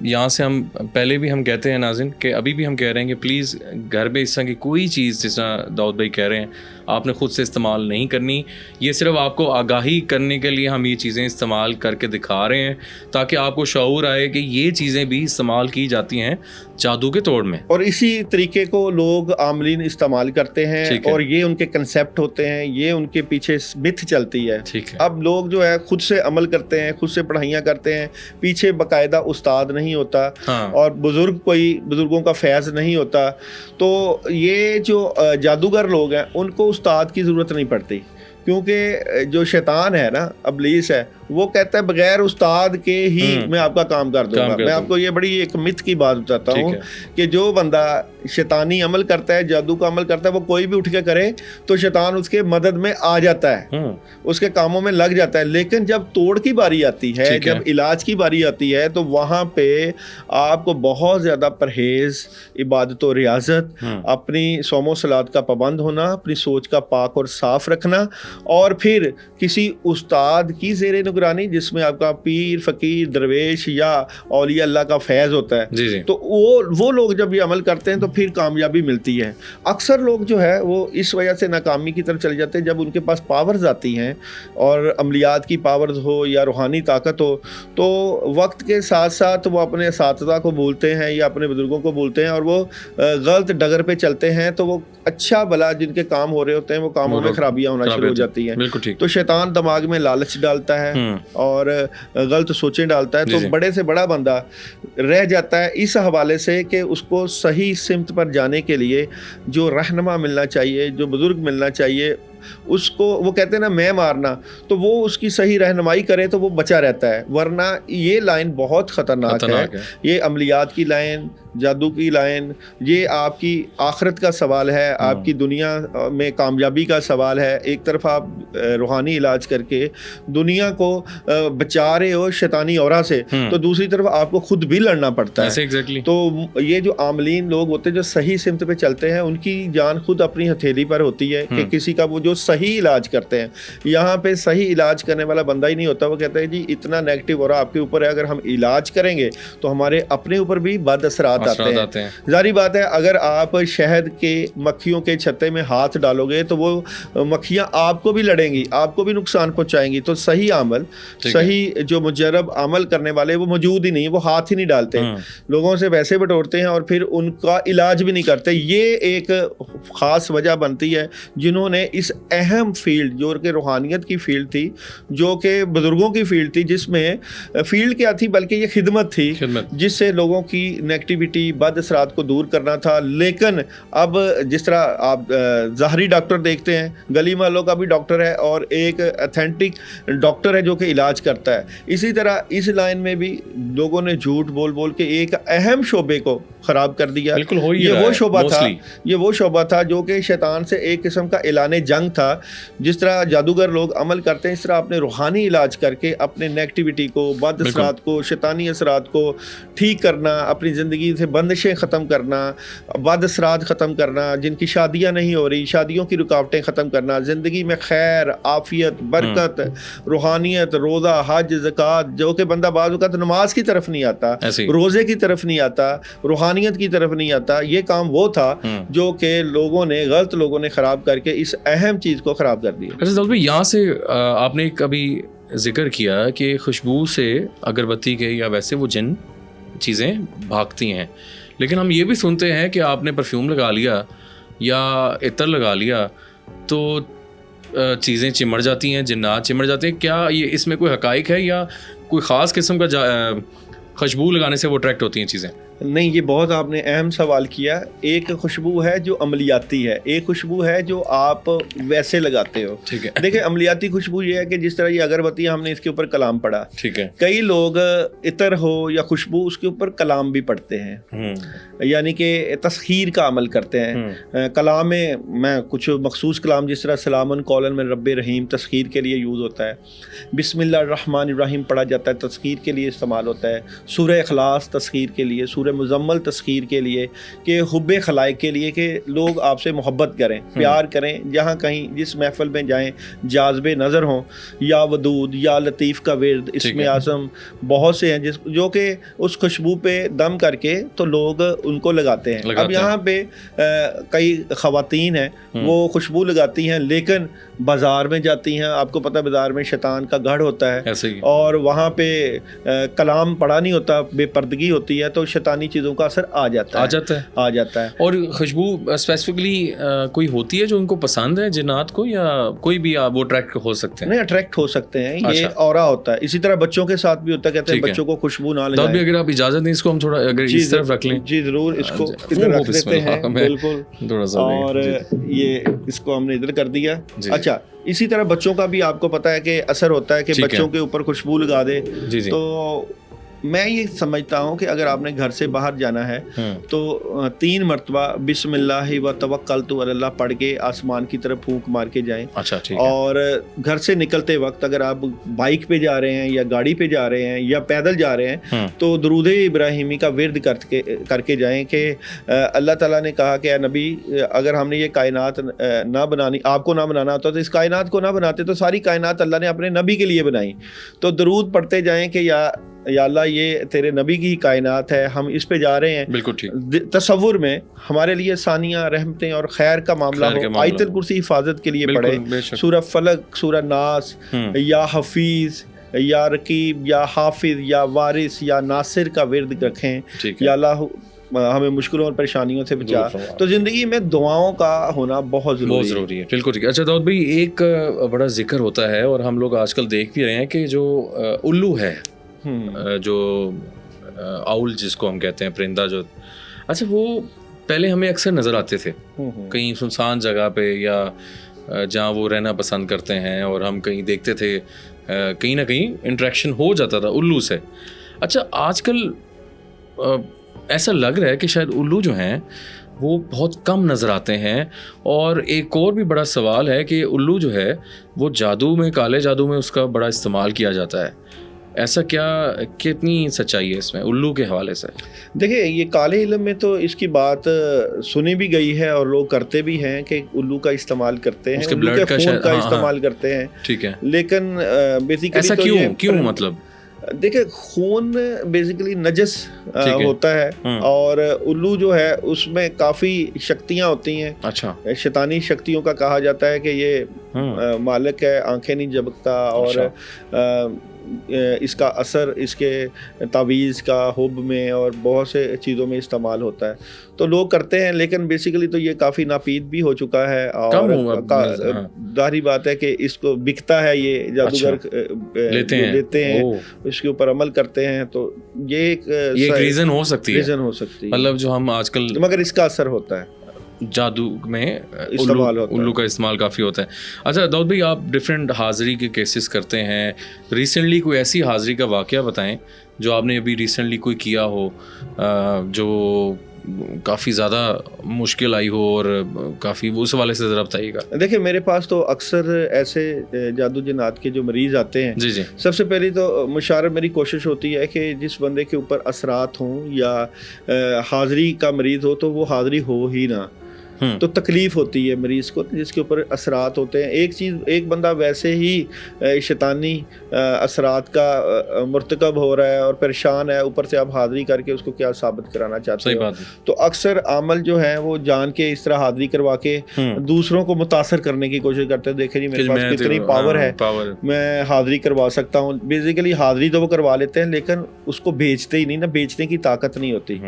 یہاں سے ہم پہلے بھی ہم کہتے ہیں ناظرین کہ ابھی بھی ہم کہہ رہے ہیں کہ پلیز گھر میں اس طرح کی کوئی چیز، جس طرح داؤد بھائی کہہ رہے ہیں، آپ نے خود سے استعمال نہیں کرنی۔ یہ صرف آپ کو آگاہی کرنے کے لیے ہم یہ چیزیں استعمال کر کے دکھا رہے ہیں تاکہ آپ کو شعور آئے کہ یہ چیزیں بھی استعمال کی جاتی ہیں جادو کے توڑ میں، اور اسی طریقے کو لوگ عاملین استعمال کرتے ہیں، اور یہ ان کے کنسیپٹ ہوتے ہیں، یہ ان کے پیچھے متھ چلتی ہے۔ اب لوگ جو ہے خود سے عمل کرتے ہیں، خود سے پڑھائیاں کرتے ہیں، پیچھے باقاعدہ استاد نہیں ہوتا، اور بزرگوں کا فیض نہیں ہوتا، تو یہ جو جادوگر لوگ ہیں ان کو استاد کی ضرورت نہیں پڑتی، کیونکہ جو شیطان ہے نا، ابلیس ہے، وہ کہتا ہے بغیر استاد کے ہی میں آپ کا کام کر دوں گا۔ میں آپ کو یہ بڑی ایک متھ کی بات بتاتا ہوں کہ جو بندہ شیطانی عمل کرتا ہے، جادو کا عمل کرتا ہے، وہ کوئی بھی اٹھ کے کرے تو شیطان اس کے مدد میں آ جاتا ہے، اس کے کاموں میں لگ جاتا ہے۔ لیکن جب توڑ کی باری آتی ہے، جب علاج کی باری آتی ہے، تو وہاں پہ آپ کو بہت زیادہ پرہیز، عبادت و ریاضت، اپنی صوم و صلات کا پابند ہونا، اپنی سوچ کا پاک اور صاف رکھنا، اور پھر کسی استاد کی زیر نگرانی جس میں آپ کا پیر، فقیر، درویش یا اولیاء اللہ کا فیض ہوتا ہے، تو وہ لوگ جب یہ عمل کرتے ہیں تو پھر کامیابی ملتی ہے۔ اکثر لوگ جو ہے وہ اس وجہ سے ناکامی کی طرف چلے جاتے ہیں، جب ان کے پاس پاورز آتی ہیں، اور عملیات کی پاورز ہو یا روحانی طاقت ہو، تو وقت کے ساتھ ساتھ وہ اپنے اساتذہ کو بھولتے ہیں یا اپنے بزرگوں کو بھولتے ہیں، اور وہ غلط ڈگر پہ چلتے ہیں، تو وہ اچھا بھلا جن کے کام ہو رہے ہوتے ہیں وہ کاموں میں خرابیاں ہونا شروع ہو جاتی ہیں۔ تو شیطان دماغ میں لالچ ڈالتا ہے اور غلط سوچیں ڈالتا ہے، تو بڑے سے بڑا بندہ رہ جاتا ہے اس حوالے سے کہ اس کو صحیح سمت پر جانے کے لیے جو رہنما ملنا چاہیے، جو بزرگ ملنا چاہیے، اس کو وہ کہتے ہیں نا میں مارنا, تو وہ اس کی صحیح رہنمائی کرے تو وہ بچا رہتا ہے, ورنہ یہ لائن بہت خطرناک ہے. یہ عملیات کی لائن, جادو کی لائن, یہ آپ کی آخرت کا سوال ہے, آپ کی دنیا میں کامیابی کا سوال ہے. ایک طرف آپ روحانی علاج کر کے دنیا کو بچا رہے ہو شیطانی اورا سے, تو دوسری طرف آپ کو خود بھی لڑنا پڑتا ہے. تو یہ جو عاملین لوگ ہوتے ہیں جو صحیح سمت پہ چلتے ہیں, ان کی جان خود اپنی ہتھیلی پر ہوتی ہے کہ کسی کا وہ جو صحیح علاج کرتے ہیں. یہاں پہ صحیح علاج کرنے والا بندہ ہی نہیں ہوتا. وہ کہتا ہے جی اتنا نیگیٹو اورا آپ کے اوپر ہے, اگر ہم علاج کریں گے تو ہمارے اپنے اوپر بھی بد اثرات آتے ہیں. ظاہری بات ہے اگر آپ شہد کے مکھیوں کے چھتے میں ہاتھ ڈالو گے تو وہ مکھیاں آپ کو بھی لڑیں گی, آپ کو بھی نقصان پہنچائیں گی. تو صحیح عمل, صحیح جو مجرب عمل کرنے والے وہ موجود ہی نہیں, وہ ہاتھ ہی نہیں ڈالتے, لوگوں سے ویسے بٹورتے ہیں اور پھر ان کا علاج بھی نہیں کرتے. یہ ایک خاص وجہ بنتی ہے جنہوں نے اس اہم فیلڈ جو کہ روحانیت کی فیلڈ تھی, جو کہ بزرگوں کی فیلڈ تھی, جس میں فیلڈ کیا تھی بلکہ یہ خدمت تھی, جس سے لوگوں کی نیگیٹیوٹی بد اثرات کو دور کرنا تھا. لیکن اب جس طرح آپ ظاہری ڈاکٹر دیکھتے ہیں, گلی محلوں کا بھی ڈاکٹر ہے اور ایک ایتھینٹک ڈاکٹر ہے جو کہ علاج کرتا ہے, اسی طرح اس لائن میں بھی لوگوں نے جھوٹ بول بول کے ایک اہم شعبے کو خراب کر دیا. یہ وہ شعبہ تھا جو کہ شیطان سے ایک قسم کا اعلان جنگ تھا. جس طرح جادوگر لوگ عمل کرتے ہیں, اس طرح اپنے روحانی علاج کر کے اپنے نیگیٹیوٹی کو, بد اثرات کو, شیطانی اثرات کو ٹھیک کرنا, اپنی زندگی سے بندشیں ختم کرنا, بد اثرات ختم کرنا, جن کی شادیاں نہیں ہو رہی شادیوں کی رکاوٹیں ختم کرنا, زندگی میں خیر, عافیت, برکت, روحانیت, روزہ, حج, زکوٰۃ, جو کہ بندہ بعض اوقات نماز کی طرف نہیں آتا, روزے کی طرف نہیں آتا, روحانیت کی طرف نہیں آتا. یہ کام وہ تھا جو کہ غلط لوگوں نے خراب کر کے اس اہم چیز کو خراب کر دیا. اچھا بھائی, یہاں سے آپ نے کبھی ذکر کیا کہ خوشبو سے, اگربتی کے یا ویسے وہ جن چیزیں بھاگتی ہیں, لیکن ہم یہ بھی سنتے ہیں کہ آپ نے پرفیوم لگا لیا یا عطر لگا لیا تو چیزیں چمڑ جاتی ہیں, جنات چمڑ جاتے ہیں. کیا یہ اس میں کوئی حقائق ہے یا کوئی خاص قسم کا خوشبو لگانے سے وہ اٹریکٹ ہوتی ہیں چیزیں؟ نہیں, یہ بہت آپ نے اہم سوال کیا. ایک خوشبو ہے جو عملیاتی ہے, ایک خوشبو ہے جو آپ ویسے لگاتے ہو. ٹھیک ہے, دیکھیں عملیاتی خوشبو یہ ہے کہ جس طرح یہ اگربتی ہم نے اس کے اوپر کلام پڑھا, ٹھیک ہے, کئی لوگ عطر ہو یا خوشبو اس کے اوپر کلام بھی پڑھتے ہیں, یعنی کہ تسخیر کا عمل کرتے ہیں. کلام میں کچھ مخصوص کلام جس طرح سلام قولا من رب رحیم تسخیر کے لیے یوز ہوتا ہے, بسم اللہ الرحمن الرحیم پڑھا جاتا ہے, تسخیر کے لیے استعمال ہوتا ہے, سورہ اخلاص تسخیر کے لیے, سورہ مزمل تسخیر کے لیے, کہ حب خلائق کے لیے کہ لوگ آپ سے محبت کریں, پیار کریں, جہاں کہیں جس محفل میں جائیں جاذب نظر ہوں. یا ودود, یا لطیف کا ورد, اسم اعظم بہت سے ہیں جو کہ اس خوشبو پہ دم کر کے تو لوگ ان کو لگاتے ہیں. اب یہاں پہ کئی خواتین ہیں وہ خوشبو لگاتی ہیں لیکن بازار میں جاتی ہیں, آپ کو پتہ بازار میں شیطان کا گڑھ ہوتا ہے اور وہاں پہ کلام پڑھا نہیں ہوتا, بے پردگی ہوتی ہے, تو شیطانی چیزوں کا اثر آ جاتا ہے. اور خوشبو اسپیسیفکلی کوئی ہوتی ہے جو ان کو پسند ہے جنات کو, یا کوئی بھی وہ اٹریکٹ ہو سکتے ہیں؟ نہیں, اٹریکٹ ہو سکتے ہیں, یہ اورا ہوتا ہے. اسی طرح بچوں کے ساتھ بھی ہوتا ہے, کہتے ہیں بچوں کو خوشبو نہ لگائیں. اگر آپ اجازت دیں اس کو ہم تھوڑا اگر اس طرف رکھ لیں. جی ضرور, اس کو ادھر رکھ دیتے ہیں, بالکل, اور یہ اس کو ہم نے ادھر کر دیا. اچھا, اسی طرح بچوں کا بھی آپ کو پتا ہے کہ اثر ہوتا ہے کہ بچوں کے اوپر خوشبو لگا دے. تو میں یہ سمجھتا ہوں کہ اگر آپ نے گھر سے باہر جانا ہے تو 3 مرتبہ بسم اللہ و توکلت علی اللہ پڑھ کے آسمان کی طرف پھونک مار کے جائیں. اور گھر سے نکلتے وقت اگر آپ بائک پہ جا رہے ہیں یا گاڑی پہ جا رہے ہیں یا پیدل جا رہے ہیں تو درود ابراہیمی کا ورد کر کے جائیں کہ اللہ تعالیٰ نے کہا کہ اے نبی, اگر ہم نے یہ کائنات نہ بنانی, آپ کو نہ بنانا ہوتا تو اس کائنات کو نہ بناتے, تو ساری کائنات اللہ نے اپنے نبی کے لیے بنائی. تو درود پڑھتے جائیں کہ یا اللہ یہ تیرے نبی کی کائنات ہے, ہم اس پہ جا رہے ہیں. بالکل ٹھیک. تصور میں ہمارے لیے ثانیہ رحمتیں اور خیر کا معاملہ ہو, آیت الکرسی حفاظت کے لیے پڑھیں, سورہ فلق, سورہ ناس, یا حفیظ, یا رقیب, یا حافظ, یا وارث, یا ناصر کا ورد رکھیں. یا اللہ ہمیں مشکلوں اور پریشانیوں سے بچا. تو زندگی میں دعاؤں کا ہونا بہت ضروری ہے. بالکل ٹھیک ہے. اچھا داؤد بھائی, ایک بڑا ذکر ہوتا ہے اور ہم لوگ آج کل دیکھ بھی رہے ہیں کہ جو الو ہے, جو آؤل جس کو ہم کہتے ہیں, پرندہ جو, اچھا وہ پہلے ہمیں اکثر نظر آتے تھے کہیں سنسان جگہ پہ یا جہاں وہ رہنا پسند کرتے ہیں, اور ہم کہیں دیکھتے تھے کہیں نہ کہیں انٹریکشن ہو جاتا تھا الو سے. اچھا آج کل ایسا لگ رہا ہے کہ شاید الو جو ہیں وہ بہت کم نظر آتے ہیں, اور ایک اور بھی بڑا سوال ہے کہ الو جو ہے وہ جادو میں, کالے جادو میں اس کا بڑا استعمال کیا جاتا ہے. ایسا کیا, کتنی سچائی ہے اس میں الو کے حوالے سے؟ دیکھیں یہ کالے علم میں تو اس کی بات سنی بھی گئی ہے اور لوگ کرتے بھی ہیں کہ الو کا استعمال کرتے ہیں, الو کے خون کا استعمال کرتے ہیں. ٹھیک ہے, لیکن بیسیکلی ایسا کیوں مطلب دیکھیں خون بیسیکلی نجس ہوتا ہے, اور الو جو ہے اس میں کافی شکتیاں ہوتی ہیں. اچھا, شیطانی شکتیوں کا کہا جاتا ہے کہ یہ مالک ہے, آنکھیں نہیں جھپکتا, اور اس کا اثر اس کے تعویذ کا حب میں اور بہت سے چیزوں میں استعمال ہوتا ہے. تو لوگ کرتے ہیں, لیکن بیسیکلی تو یہ کافی ناپید بھی ہو چکا ہے, اور ظاہری بات ہے کہ اس کو بکتا ہے, یہ جادوگر لیتے ہیں اس کے اوپر عمل کرتے ہیں. تو یہ ایک ریزن ہو سکتی ہے, مطلب جو ہم آج کل, مگر اس کا اثر ہوتا ہے, جادو میں الو کا استعمال کافی ہوتا ہے. اچھا داؤد بھائی, آپ ڈفرینٹ حاضری کے کیسز کرتے ہیں, ریسنٹلی کوئی ایسی حاضری کا واقعہ بتائیں جو آپ نے ابھی ریسنٹلی کوئی کیا ہو جو کافی زیادہ مشکل آئی ہو, اور کافی اس حوالے سے ذرا بتائیے گا. دیکھیں میرے پاس تو اکثر ایسے جادو جنات کے جو مریض آتے ہیں, جی سب سے پہلی تو مشارب میری کوشش ہوتی ہے کہ جس بندے کے اوپر اثرات ہوں یا حاضری کا مریض ہو تو وہ حاضری ہو ہی نہ. تو تکلیف ہوتی ہے مریض کو جس کے اوپر اثرات ہوتے ہیں. ایک بندہ ویسے ہی شیطانی اثرات کا مرتکب ہو رہا ہے اور پریشان ہے, اوپر سے آپ حاضری کر کے اس کو کیا ثابت کرانا چاہتے ہیں. تو اکثر عامل جو ہیں وہ جان کے اس طرح حاضری کروا کے دوسروں کو متاثر کرنے کی کوشش کرتے ہیں. دیکھیں جی میرے پاس کتنی پاور ہے, میں حاضری کروا سکتا ہوں. بیسیکلی حاضری تو وہ کروا لیتے ہیں, لیکن اس کو بیچتے ہی نہیں, نہ بیچنے کی طاقت نہیں ہوتی.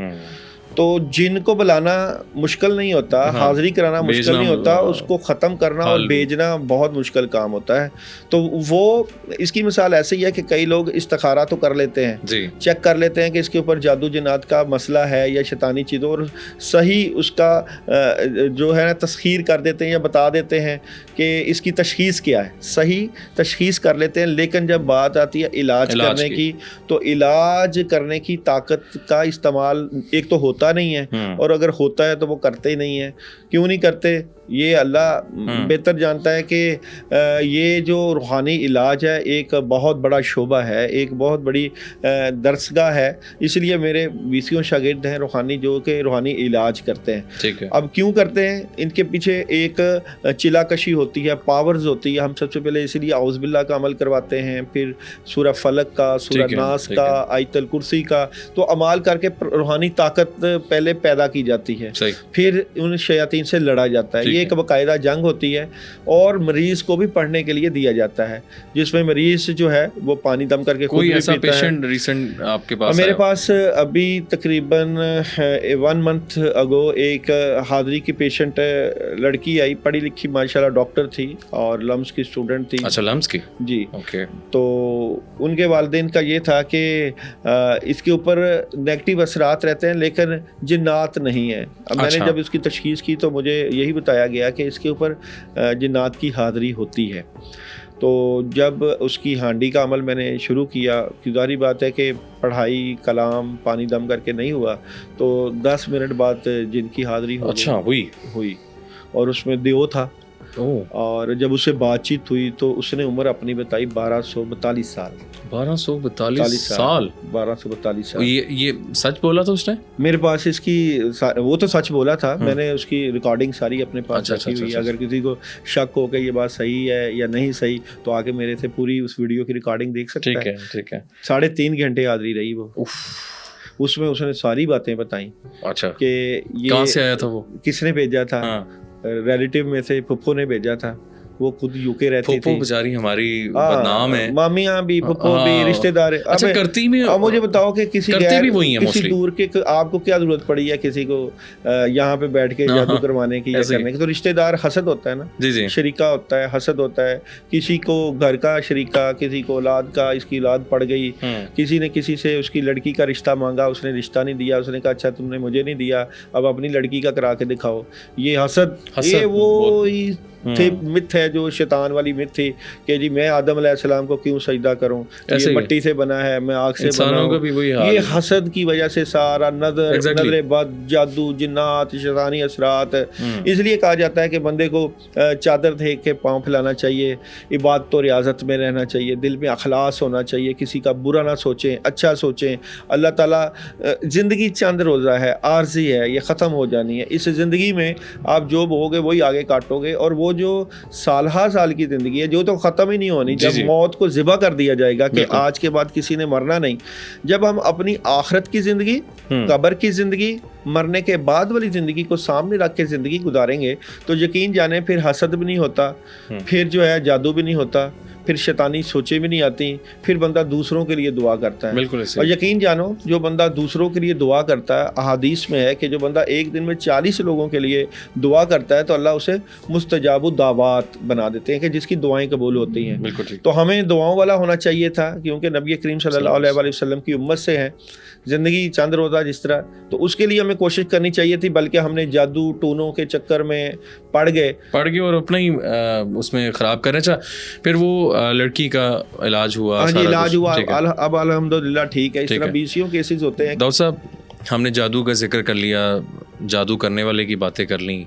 تو جن کو بلانا مشکل نہیں ہوتا, حاضری کرانا مشکل نہیں ہوتا, اس کو ختم کرنا اور بھیجنا بہت مشکل کام ہوتا ہے. تو وہ اس کی مثال ایسے ہی ہے کہ کئی لوگ استخارہ تو کر لیتے ہیں, چیک کر لیتے ہیں کہ اس کے اوپر جادو جنات کا مسئلہ ہے یا شیطانی چیزوں, اور صحیح اس کا جو ہے نا تسخیر کر دیتے ہیں یا بتا دیتے ہیں کہ اس کی تشخیص کیا ہے, صحیح تشخیص کر لیتے ہیں. لیکن جب بات آتی ہے علاج کرنے کی, تو علاج کرنے کی طاقت کا استعمال ایک تو ہوتا نہیں ہے, اور اگر ہوتا ہے تو وہ کرتے ہی نہیں ہیں. کیوں نہیں کرتے یہ اللہ بہتر جانتا ہے کہ یہ جو روحانی علاج ہے ایک بہت بڑا شعبہ ہے, ایک بہت بڑی درسگاہ ہے. اس لیے میرے 20 شاگرد ہیں روحانی جو کہ روحانی علاج کرتے ہیں. اب کیوں کرتے ہیں, ان کے پیچھے ایک چلا کشی ہوتی ہے, پاورز ہوتی ہے. ہم سب سے پہلے اسی لیے اعوذ باللہ کا عمل کرواتے ہیں, پھر سورہ فلق کا, سورہ ناس کا, آیت الکرسی کا. تو عمال کر کے روحانی طاقت پہلے پیدا کی جاتی ہے, پھر ان شیاطین سے لڑا جاتا ہے. یہ ایک باقاعدہ جنگ ہوتی ہے, اور مریض کو بھی پڑھنے کے لیے دیا جاتا ہے, جس میں مریض جو ہے وہ پانی دم کر کے خود بھی پیتا ہے. کوئی ایسا پیشنٹ ریسنٹ آپ کے پاس؟ میرے پاس ابھی تقریباً 1 منتھ اگو ایک حاضری کی پیشنٹ لڑکی آئی, پڑھی لکھی ماشاءاللہ ڈاکٹر تھی اور لمس کی اسٹوڈنٹ تھی. اچھا لمس کی, جی. تو ان کے والدین کا یہ تھا کہ اس کے اوپر نیگیٹو اثرات رہتے ہیں لیکن جنات نہیں ہیں. اب میں نے جب اس کی تشخیص کی تو مجھے یہی بتایا گیا کہ اس کے اوپر جنات کی حاضری ہوتی ہے. تو جب اس کی ہانڈی کا عمل میں نے شروع کیا, ظاہری بات ہے کہ پڑھائی کلام پانی دم کر کے نہیں ہوا, تو 10 منٹ بعد جن کی حاضری ہوئی, اور اس میں دیو تھا. اور جب اس سے بات چیت ہوئی تو اس نے عمر اپنی بتائی 1242 سال. 1242 سال. 1242 سال. یہ سچ بولا تھا اس نے میرے پاس؟ اس کی وہ تو سچ بولا تھا, میں نے اس کی ریکارڈنگ ساری اپنے پاس رکھی ہوئی ہے. اگر کسی کو شک ہو کہ یہ بات صحیح ہے یا نہیں صحیح تو آ کے میرے سے پوری اس ویڈیو کی ریکارڈنگ دیکھ سکتا ہے. ٹھیک ہے. 3.5 گھنٹے حاضری رہی وہ. اس میں اس نے ساری باتیں بتائیں. اچھا, کہ یہ کہاں سے آیا تھا, وہ کس نے بھیجا تھا؟ ریلیٹیو میں سے پھپھو نے بھیجا تھا. وہ خود یوکے رہتی تھی. بیچاری ہماری بدنام ہے, مامیاں بھی, پھپھو بھی, رشتہ دار. اچھا کرتی بھی. اب مجھے بتاؤ کہ کسی دور کے آپ کو کیا ضرورت پڑی ہے کسی کو یہاں پہ بیٹھ کے جادو کروانے کی یا کرنے کی؟ تو رشتہ دار حسد ہوتا ہے نا, شریکہ ہوتا ہے, حسد ہوتا ہے. کسی کو گھر کا شریکہ, کسی کو اولاد کا, اس کی اولاد پڑ گئی, کسی نے کسی سے اس کی لڑکی کا رشتہ مانگا, اس نے رشتہ نہیں دیا, اس نے کہا اچھا تم نے مجھے نہیں دیا, اب اپنی لڑکی کا کرا کے دکھاؤ. یہ حسد, یہ وہ تھے مت ہے جو شیطان والی مت تھی کہ جی میں آدم علیہ السلام کو کیوں سجدہ کروں, یہ مٹی سے بنا ہے, میں آگ سے بنا ہوں. یہ حسد کی وجہ سے سارا نظر بد, جادو, جنات, شیطانی اثرات. اس لیے کہا جاتا ہے کہ بندے کو چادر دیکھ کے پاؤں پھیلانا چاہیے, عبادت و ریاضت میں رہنا چاہیے, دل میں اخلاص ہونا چاہیے, کسی کا برا نہ سوچیں, اچھا سوچیں. اللہ تعالیٰ, زندگی چند روزہ ہے, عارضی ہے, یہ ختم ہو جانی ہے. اس زندگی میں آپ جو بو گے وہی آگے کاٹو گے, اور وہ جو سالہ سال کی زندگی ہے جو تو ختم ہی نہیں ہونی. جب موت کو ذبح کر دیا جائے گا کہ آج کے بعد کسی نے مرنا نہیں, جب ہم اپنی آخرت کی زندگی, قبر کی زندگی, مرنے کے بعد والی زندگی کو سامنے رکھ کے زندگی گزاریں گے تو یقین جانیں پھر حسد بھی نہیں ہوتا, پھر جو ہے جادو بھی نہیں ہوتا, پھر شیطانی سوچیں بھی نہیں آتی, پھر بندہ دوسروں کے لیے دعا کرتا ہے. بالکل. اور یقین جانو جو بندہ دوسروں کے لیے دعا کرتا ہے, احادیث میں ہے کہ جو بندہ ایک دن میں 40 لوگوں کے لیے دعا کرتا ہے تو اللہ اسے مستجاب الدعوات بنا دیتے ہیں کہ جس کی دعائیں قبول ہوتی ہیں. بالکل. تو ہمیں دعاؤں والا ہونا چاہیے تھا کیونکہ نبی کریم صلی اللہ علیہ وآلہ وسلم کی امت سے ہیں, زندگی چند روزہ جس طرح, تو اس کے لیے ہمیں کوشش کرنی چاہیے تھی, بلکہ ہم نے جادو ٹونوں کے چکر میں پڑ گئے اور اپنا ہی اس میں خراب کرنا چاہ. پھر وہ لڑکی کا علاج ہوا, ہاں جی علاج ہوا, اب الحمدللہ ٹھیک ہے. اس طرح 20 کیسز ہوتے ہیں. داؤد صاحب, ہم نے جادو کا ذکر کر لیا, جادو کرنے والے کی باتیں کر لیں,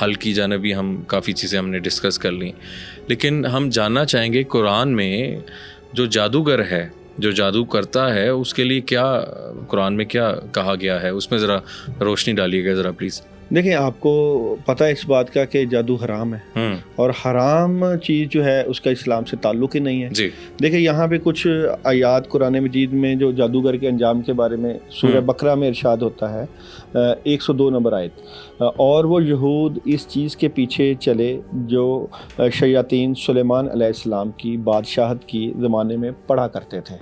حل کی جانب بھی ہم کافی چیزیں ہم نے ڈسکس کر لیں, لیکن ہم جاننا چاہیں گے قرآن میں جو جادوگر ہے, جو جادو کرتا ہے, اس کے لیے کیا قرآن میں کیا کہا گیا ہے, اس میں ذرا روشنی ڈالیے گا ذرا پلیز. دیکھیں, آپ کو پتہ ہے اس بات کا کہ جادو حرام ہے, اور حرام چیز جو ہے اس کا اسلام سے تعلق ہی نہیں ہے. جی دیکھیں, یہاں پہ کچھ آیات قرآن مجید میں جو جادوگر کے انجام کے بارے میں سورہ بقرہ میں ارشاد ہوتا ہے, 102 نمبر آیت, اور وہ یہود اس چیز کے پیچھے چلے جو شیاطین سلیمان علیہ السلام کی بادشاہت کی زمانے میں پڑھا کرتے تھے.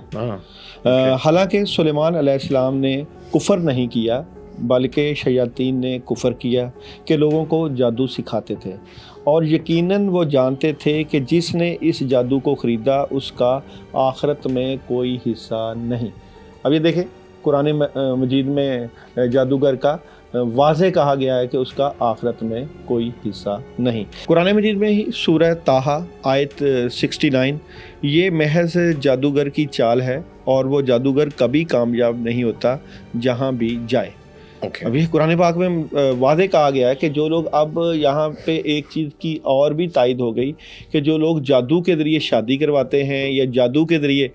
حالانکہ سلیمان علیہ السلام نے کفر نہیں کیا, بلکہ شیاطین نے کفر کیا کہ لوگوں کو جادو سکھاتے تھے, اور یقیناً وہ جانتے تھے کہ جس نے اس جادو کو خریدا اس کا آخرت میں کوئی حصہ نہیں. اب یہ دیکھیں, قرآن مجید میں جادوگر کا واضح کہا گیا ہے کہ اس کا آخرت میں کوئی حصہ نہیں. قرآن مجید میں ہی سورہ طٰہٰ آیت 69, یہ محض جادوگر کی چال ہے اور وہ جادوگر کبھی کامیاب نہیں ہوتا جہاں بھی جائے. ابھی قرآن پاک میں واضح کہا گیا ہے کہ جو لوگ, اب یہاں پہ ایک چیز کی اور بھی تائید ہو گئی کہ جو لوگ جادو کے ذریعے شادی کرواتے ہیں یا جادو کے ذریعے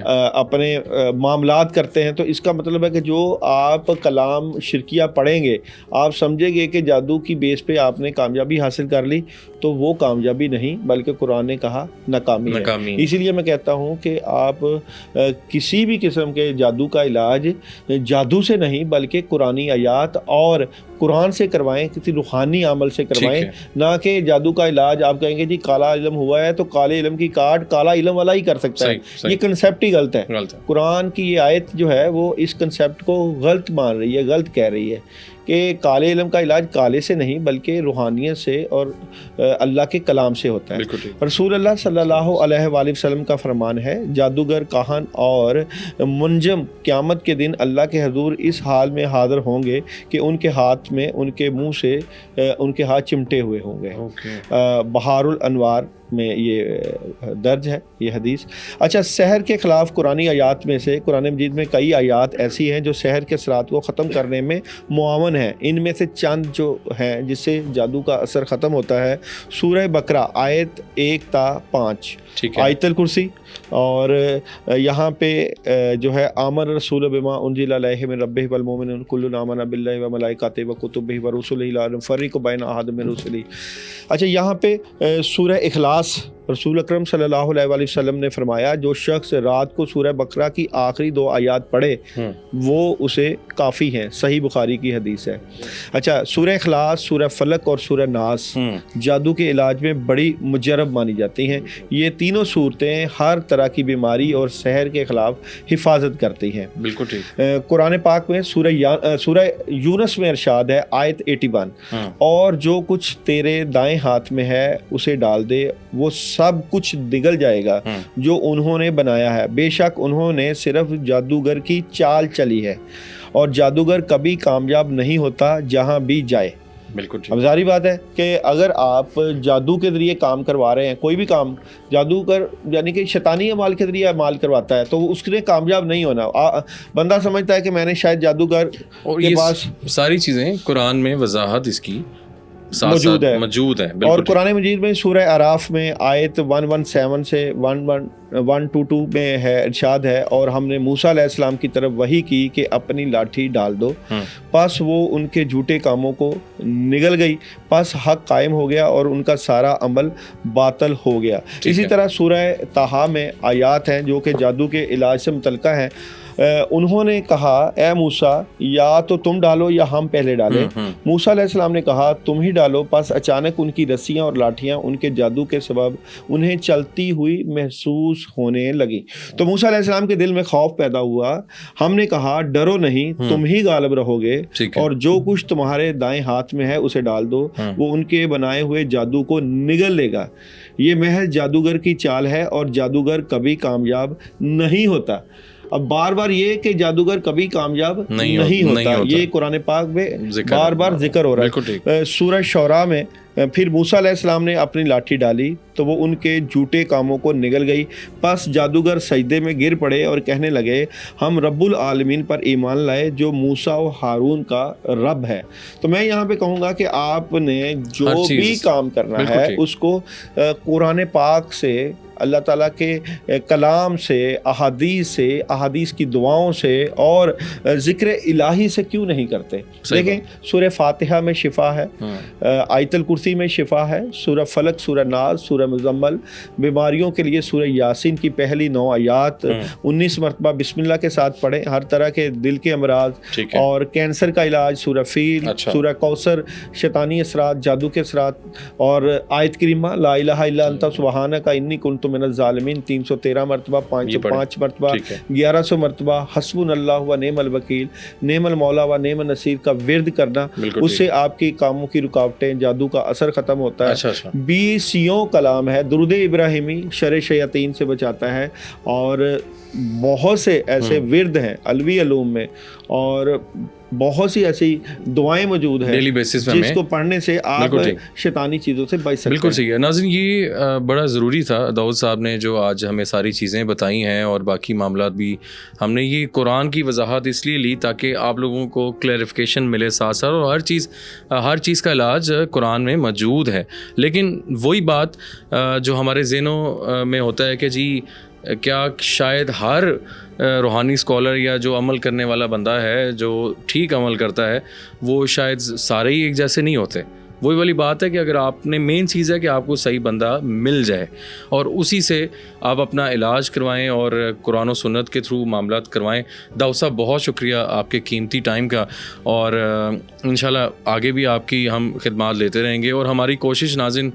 اپنے معاملات کرتے ہیں, تو اس کا مطلب ہے کہ جو آپ کلام شرکیہ پڑھیں گے, آپ سمجھیں گے کہ جادو کی بیس پہ آپ نے کامیابی حاصل کر لی, تو وہ کامیابی نہیں بلکہ قرآن نے کہا ناکامی ہے. اسی لیے میں کہتا ہوں کہ آپ کسی بھی قسم کے جادو کا علاج جادو سے نہیں بلکہ قرآنی آیات اور قرآن سے کروائیں, کسی روحانی عمل سے کروائیں, نہ کہ جادو کا علاج آپ کہیں گے جی کالا علم ہوا ہے تو کالے علم کی کاٹ کالا علم والا ہی کر سکتا ہے. یہ کنسیپٹ ہی غلط ہے. قرآن کی یہ آیت جو ہے وہ اس کنسیپٹ کو غلط مان رہی ہے, غلط کہہ رہی ہے کہ کالے علم کا علاج کالے سے نہیں بلکہ روحانیت سے اور اللہ کے کلام سے ہوتا ہے. رسول اللہ صلی اللہ علیہ وآلہ وسلم کا فرمان ہے, جادوگر, کاہن اور منجم قیامت کے دن اللہ کے حضور اس حال میں حاضر ہوں گے کہ ان کے ہاتھ میں, ان کے منہ سے ان کے ہاتھ چمٹے ہوئے ہوں گے. بہار الانوار میں یہ درج ہے یہ حدیث. اچھا, سحر کے خلاف قرآنی آیات میں سے قرآن مجید میں کئی آیات ایسی ہیں جو سحر کے اثرات کو ختم کرنے میں معاون ہیں. ان میں سے چند جو ہیں جس سے جادو کا اثر ختم ہوتا ہے, سورہ بقرہ آیت 1 تا 5, آیت الکرسی, اور یہاں پہ جو ہے آمن رسول بما انزل الیہ من ربہ والمؤمنون کل آمن باللہ وملائکتہ وکتبہ ورسلہ لا نفرق بین احد من رسلہ. اچھا, یہاں پہ سورہ اخلاص, رسول اکرم صلی اللہ علیہ وآلہ وسلم نے فرمایا جو شخص رات کو سورہ بقرہ کی آخری 2 آیات پڑھے وہ اسے کافی ہیں. صحیح بخاری کی حدیث ہے. اچھا, سورہ اخلاص, سورہ فلق اور سورہ ناس جادو کے علاج میں بڑی مجرب مانی جاتی ہیں. یہ تینوں صورتیں ہر طرح کی بیماری اور سحر کے خلاف حفاظت کرتی ہیں. بالکل ٹھیک. قرآن پاک میں سورہ یونس میں ارشاد ہے آیت 81, اور جو کچھ تیرے دائیں ہاتھ میں ہے اسے ڈال دے, وہ سب کچھ نگل جائے گا جو انہوں نے بنایا ہے, بے شک انہوں نے صرف جادوگر کی چال چلی ہے, اور جادوگر کبھی کامیاب نہیں ہوتا جہاں بھی جائے. بالکل اب ظاہری بات ہے کہ اگر آپ جادو کے ذریعے کام کروا رہے ہیں، کوئی بھی کام جادوگر یعنی کہ شیطانی اعمال کے ذریعے اعمال کرواتا ہے، تو اس نے کامیاب نہیں ہونا. بندہ سمجھتا ہے کہ میں نے شاید جادوگر اور کے یہ پاس ساری چیزیں قرآن میں وضاحت اس کی موجود ہے. اور قرآن مجید میں سورہ اعراف میں آیت 117 سے 122 میں ہے، ارشاد ہے، اور ہم نے موسیٰ علیہ السلام کی طرف وحی کی کہ اپنی لاٹھی ڈال دو، پس وہ ان کے جھوٹے کاموں کو نگل گئی، پس حق قائم ہو گیا اور ان کا سارا عمل باطل ہو گیا. اسی طرح سورہ طٰہٰ میں آیات ہیں جو کہ جادو کے علاج سے متعلقہ ہیں. انہوں نے کہا اے موسیٰ یا تو تم ڈالو یا ہم پہلے ڈالیں. موسیٰ علیہ السلام نے کہا تم ہی ڈالو. پس اچانک ان کی رسیاں اور لاٹھیاں ان کے جادو کے سبب انہیں چلتی ہوئی محسوس ہونے لگی. تو موسیٰ علیہ السلام کے دل میں خوف پیدا ہوا. ہم نے کہا ڈرو نہیں، تم ہی غالب رہو گے، اور جو کچھ تمہارے دائیں ہاتھ میں ہے اسے ڈال دو، وہ ان کے بنائے ہوئے جادو کو نگل لے گا. یہ محض جادوگر کی چال ہے اور جادوگر کبھی کامیاب نہیں ہوتا. اب بار بار یہ کہ جادوگر کبھی کامیاب نہیں ہوتا، یہ قرآن پاک میں بار بار ذکر ہو رہا ہے. سورہ شعراء میں پھر موسیٰ علیہ السلام نے اپنی لاٹھی ڈالی تو وہ ان کے جھوٹے کاموں کو نگل گئی. پس جادوگر سجدے میں گر پڑے اور کہنے لگے ہم رب العالمین پر ایمان لائے جو موسیٰ و ہارون کا رب ہے. تو میں یہاں پہ کہوں گا کہ آپ نے جو بھی کام کرنا ہے اس کو قرآن پاک سے، اللہ تعالیٰ کے کلام سے، احادیث کی دعاؤں سے اور ذکر الہی سے کیوں نہیں کرتے؟ دیکھیں سورہ فاتحہ میں شفا ہے، آیت الکرسی میں شفا ہے، سورہ فلق، سورہ ناس، سورہ مزمل. بیماریوں کے لیے سورہ یاسین کی پہلی 9 آیات 19 مرتبہ بسم اللہ کے ساتھ پڑھیں. ہر طرح کے دل کے امراض اور کینسر کا علاج سورہ فیل، سورہ کوثر، شیطانی اثرات، جادو کے اثرات، اور آیت کریمہ لا الہ الا انت سبحانک انی کنت من الظالمین 313 مرتبہ، 505 مرتبہ، 1100 مرتبہ، حسبنا اللہ و نعم الوکیل، نعم المولا و نعم النصیر کا ورد کرنا. اس سے آپ کی کاموں کی رکاوٹیں، جادو کا اثر ختم ہوتا ہے. 20 کلام ہے. درود ابراہیمی شر شیاطین سے بچاتا ہے، اور بہت سے ایسے ورد ہیں علوی علوم میں، اور بہت سی ایسی دعائیں موجود ہیں ڈیلی بیسس پہ جس کو پڑھنے سے آپ شیطانی چیزوں سے بچ سکتے ہیں. بالکل صحیح ہے. ناظرین یہ بڑا ضروری تھا داؤد صاحب نے جو آج ہمیں ساری چیزیں بتائی ہیں، اور باقی معاملات بھی ہم نے یہ قرآن کی وضاحت اس لیے لی تاکہ آپ لوگوں کو کلیریفیکیشن ملے ساتھ ساتھ، اور ہر چیز کا علاج قرآن میں موجود ہے. لیکن وہی بات جو ہمارے ذہنوں میں ہوتا ہے کہ جی کیا شاید ہر روحانی اسکالر یا جو عمل کرنے والا بندہ ہے جو ٹھیک عمل کرتا ہے وہ شاید سارے ہی ایک جیسے نہیں ہوتے. وہی والی بات ہے کہ اگر آپ نے مین چیز ہے کہ آپ کو صحیح بندہ مل جائے اور اسی سے آپ اپنا علاج کروائیں اور قرآن و سنت کے تھرو معاملات کروائیں. داؤد صاحب بہت شکریہ آپ کے قیمتی ٹائم کا، اور انشاءاللہ آگے بھی آپ کی ہم خدمات لیتے رہیں گے. اور ہماری کوشش ناظرین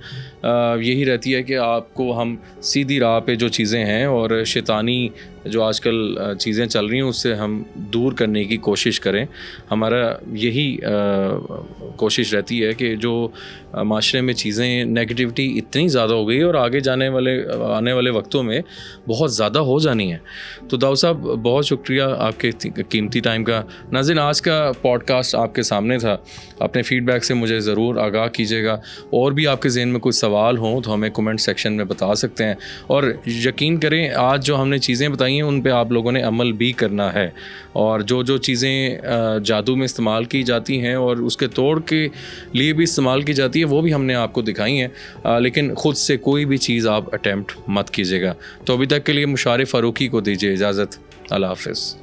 یہی رہتی ہے کہ آپ کو ہم سیدھی راہ پہ جو چیزیں ہیں اور شیطانی جو آج کل چیزیں چل رہی ہیں اس سے ہم دور کرنے کی کوشش کریں. ہمارا یہی کوشش رہتی ہے کہ جو معاشرے میں چیزیں نیگیٹیوٹی اتنی زیادہ ہو گئی اور آگے آنے والے وقتوں میں بہت زیادہ ہو جانی ہے. تو داؤد صاحب بہت شکریہ آپ کے قیمتی ٹائم کا. ناظرین آج کا پوڈ کاسٹ آپ کے سامنے تھا. اپنے فیڈ بیک سے مجھے ضرور آگاہ کیجیے گا. اور بھی آپ کے ذہن میں کوئی سوال ہوں تو ہمیں کمنٹ سیکشن میں بتا سکتے ہیں. اور یقین کریں آج جو ہم نے چیزیں بتائی ہیں ان پہ آپ لوگوں نے عمل بھی کرنا ہے. اور جو چیزیں جادو میں استعمال کی جاتی ہیں اور اس کے توڑ کے لیے بھی استعمال کی جاتی ہے وہ بھی ہم نے آپ کو دکھائی ہیں. لیکن خود سے کوئی بھی چیز آپ اٹیمپٹ مت کیجیے گا. تو ابھی تک کے لیے مشارف فاروقی کو دیجیے اجازت. اللہ حافظ.